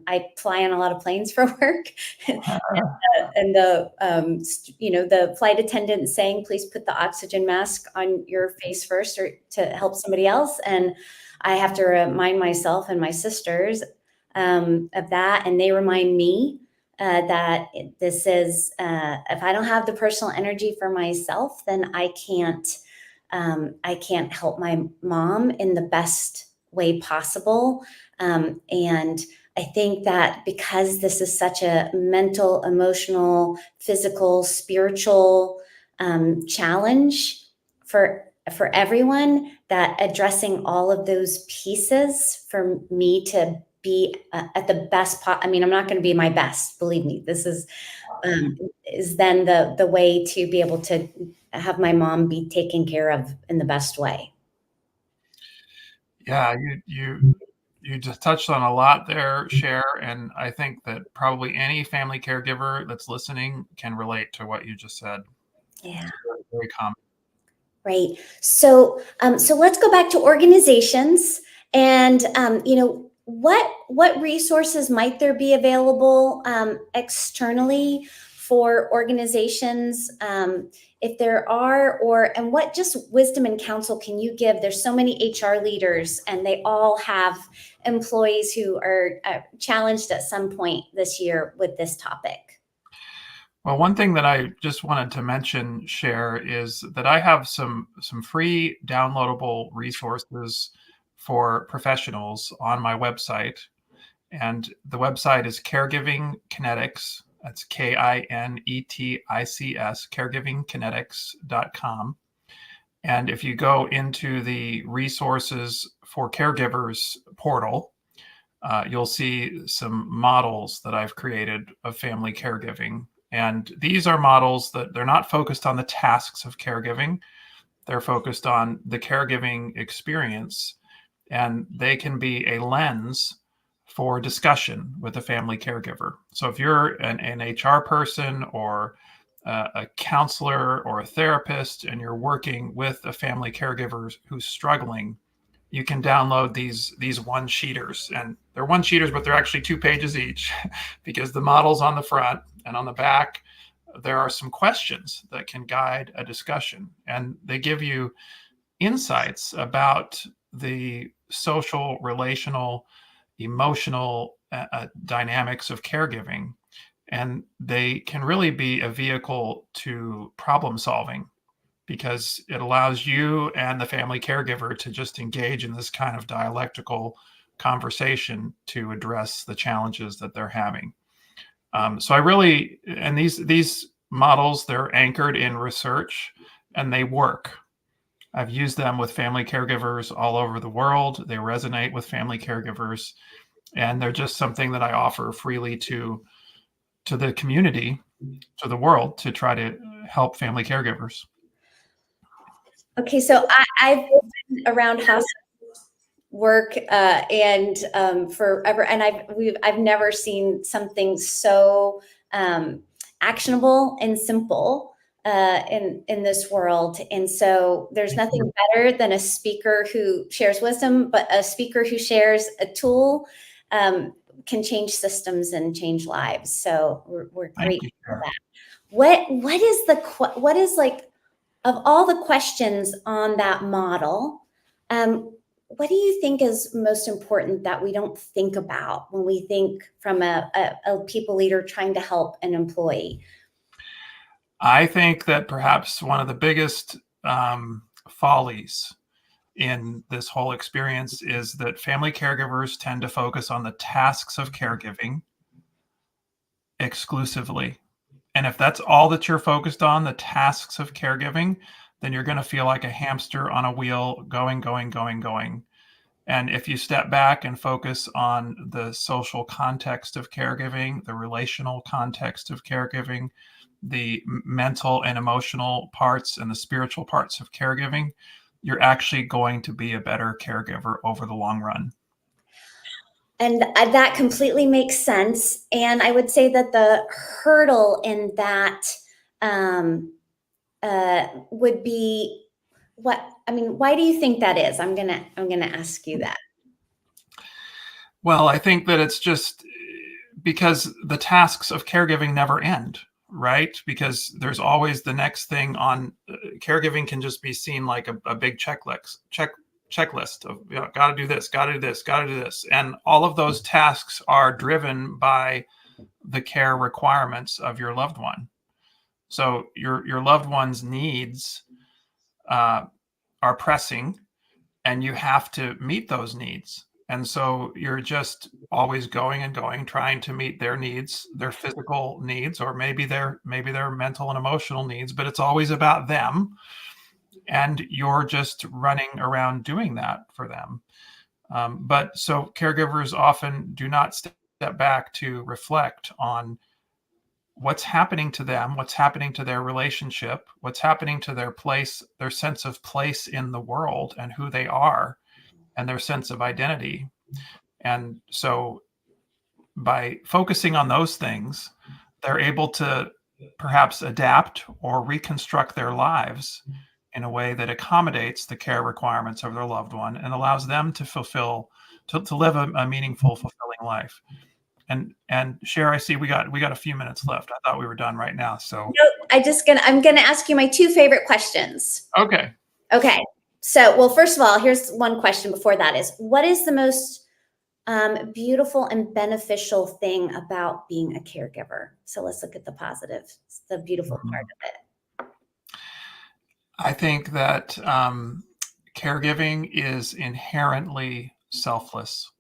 Speaker 2: I fly on a lot of planes for work, and the flight attendant saying, "Please put the oxygen mask on your face first, or to help somebody else." And I have to remind myself and my sisters of that, and they remind me that this is if I don't have the personal energy for myself, then I can't help my mom in the best way possible. And I think that because this is such a mental, emotional, physical, spiritual challenge for everyone, that addressing all of those pieces for me to be at the best. I mean, I'm not going to be my best, believe me. This is then the way to be able to have my mom be taken care of in the best way.
Speaker 6: Yeah, you just touched on a lot there, Cher, and I think that probably any family caregiver that's listening can relate to what you just said.
Speaker 2: Yeah.
Speaker 6: It's very common.
Speaker 2: Right. So let's go back to organizations, and what resources might there be available externally for organizations, if there are, and what just wisdom and counsel can you give? There's so many HR leaders, and they all have employees who are challenged at some point this year with this topic.
Speaker 6: Well, one thing that I just wanted to mention, Cher, is that I have some free downloadable resources for professionals on my website. And the website is Caregiving Kinetics. That's KINETICS, caregivingkinetics.com. And if you go into the resources for caregivers portal, you'll see some models that I've created of family caregiving. And these are models that they're not focused on the tasks of caregiving. They're focused on the caregiving experience, and they can be a lens for discussion with a family caregiver. So if you're an HR person or a counselor or a therapist, and you're working with a family caregiver who's struggling, you can download these one-sheeters. And they're one-sheeters, but they're actually 2 pages each because the model's on the front, and on the back, there are some questions that can guide a discussion. And they give you insights about the social, relational, emotional dynamics of caregiving. And they can really be a vehicle to problem solving, because it allows you and the family caregiver to just engage in this kind of dialectical conversation to address the challenges that they're having. So I really, and these models, they're anchored in research and they work. I've used them with family caregivers all over the world. They resonate with family caregivers, and they're just something that I offer freely to the community, to the world, to try to help family caregivers.
Speaker 2: Okay, so I've been around hospice work and forever, and I've never seen something so actionable and simple in this world. And so there's nothing better than a speaker who shares wisdom, but a speaker who shares a tool can change systems and change lives. So we're grateful for that. What is like, of all the questions on that model, what do you think is most important that we don't think about when we think from a people leader trying to help an employee?
Speaker 6: I think that perhaps one of the biggest follies in this whole experience is that family caregivers tend to focus on the tasks of caregiving exclusively. And if that's all that you're focused on, the tasks of caregiving, then you're going to feel like a hamster on a wheel going. And if you step back and focus on the social context of caregiving, the relational context of caregiving, the mental and emotional parts and the spiritual parts of caregiving, you're actually going to be a better caregiver over the long run.
Speaker 2: And that completely makes sense. And I would say that the hurdle in that would be why do you think that is? I'm gonna ask you that.
Speaker 6: Well, I think that it's just because the tasks of caregiving never end, right? Because there's always the next thing on caregiving can just be seen like a big checklist of, you know, got to do this, got to do this, got to do this. And all of those tasks are driven by the care requirements of your loved one. So your loved one's needs are pressing, and you have to meet those needs. And so you're just always going and going, trying to meet their needs, their physical needs, or maybe their mental and emotional needs, but it's always about them. And you're just running around doing that for them. But so caregivers often do not step back to reflect on what's happening to them, what's happening to their relationship, what's happening to their place, their sense of place in the world and who they are, and their sense of identity. And so by focusing on those things, they're able to perhaps adapt or reconstruct their lives in a way that accommodates the care requirements of their loved one and allows them to live a meaningful, fulfilling life. And Cher, I see we got a few minutes left. I thought we were done right now. So
Speaker 2: no, I'm gonna ask you my two favorite questions.
Speaker 6: Okay.
Speaker 2: So, well, first of all, here's one question before that is, what is the most beautiful and beneficial thing about being a caregiver? So let's look at the positive, the beautiful part of it.
Speaker 6: I think that caregiving is inherently selfless.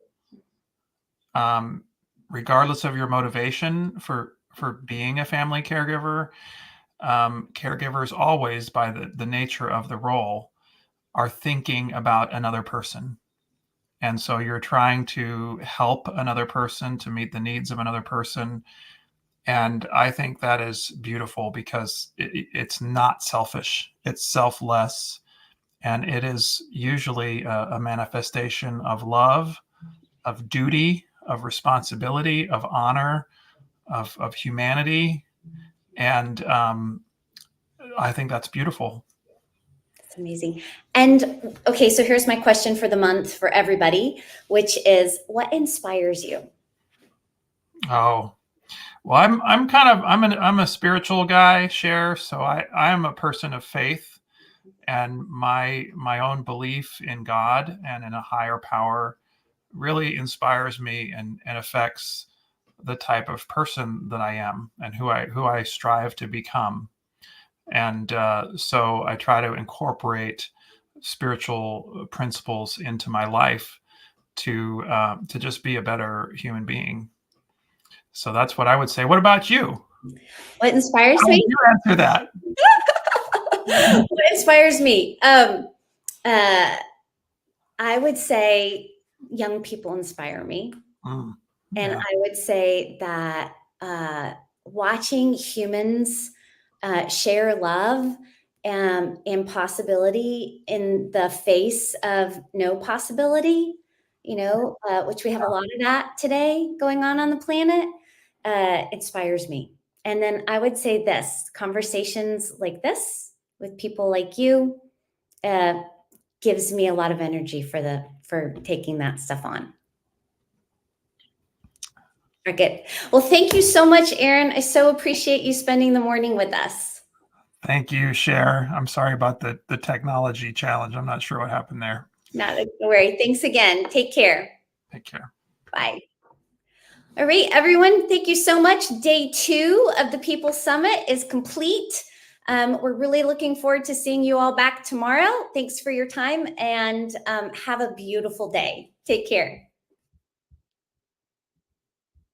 Speaker 6: Regardless of your motivation for being a family caregiver, caregivers always, by the nature of the role, are thinking about another person. And so you're trying to help another person, to meet the needs of another person. And I think that is beautiful because it's not selfish, it's selfless. And it is usually a manifestation of love, of duty, of responsibility, of honor, of humanity. And I think that's beautiful.
Speaker 2: That's amazing. And okay, so here's my question for the month for everybody, which is, what inspires you?
Speaker 6: Oh, well, I'm a spiritual guy, Cher. So I am a person of faith, and my own belief in God and in a higher power really inspires me and affects the type of person that I am and who I strive to become. And so I try to incorporate spiritual principles into my life to just be a better human being. So that's what I would say. What about you?
Speaker 2: What inspires
Speaker 6: How
Speaker 2: me?
Speaker 6: would you answer that?
Speaker 2: What inspires me? I would say young people inspire me. And
Speaker 6: Yeah.
Speaker 2: I would say that watching humans share love and possibility in the face of no possibility, which we have a lot of that today going on the planet, inspires me. And then I would say this, conversations like this with people like you gives me a lot of energy for taking that stuff on. Good. Well, thank you so much, Aaron. I so appreciate you spending the morning with us.
Speaker 6: Thank you, Cher. I'm sorry about the technology challenge. I'm not sure what happened there.
Speaker 2: Not a worry. Thanks again. Take care.
Speaker 6: Take care.
Speaker 2: Bye. All right, everyone. Thank you so much. Day 2 of the People Summit is complete. We're really looking forward to seeing you all back tomorrow. Thanks for your time and have a beautiful day. Take care.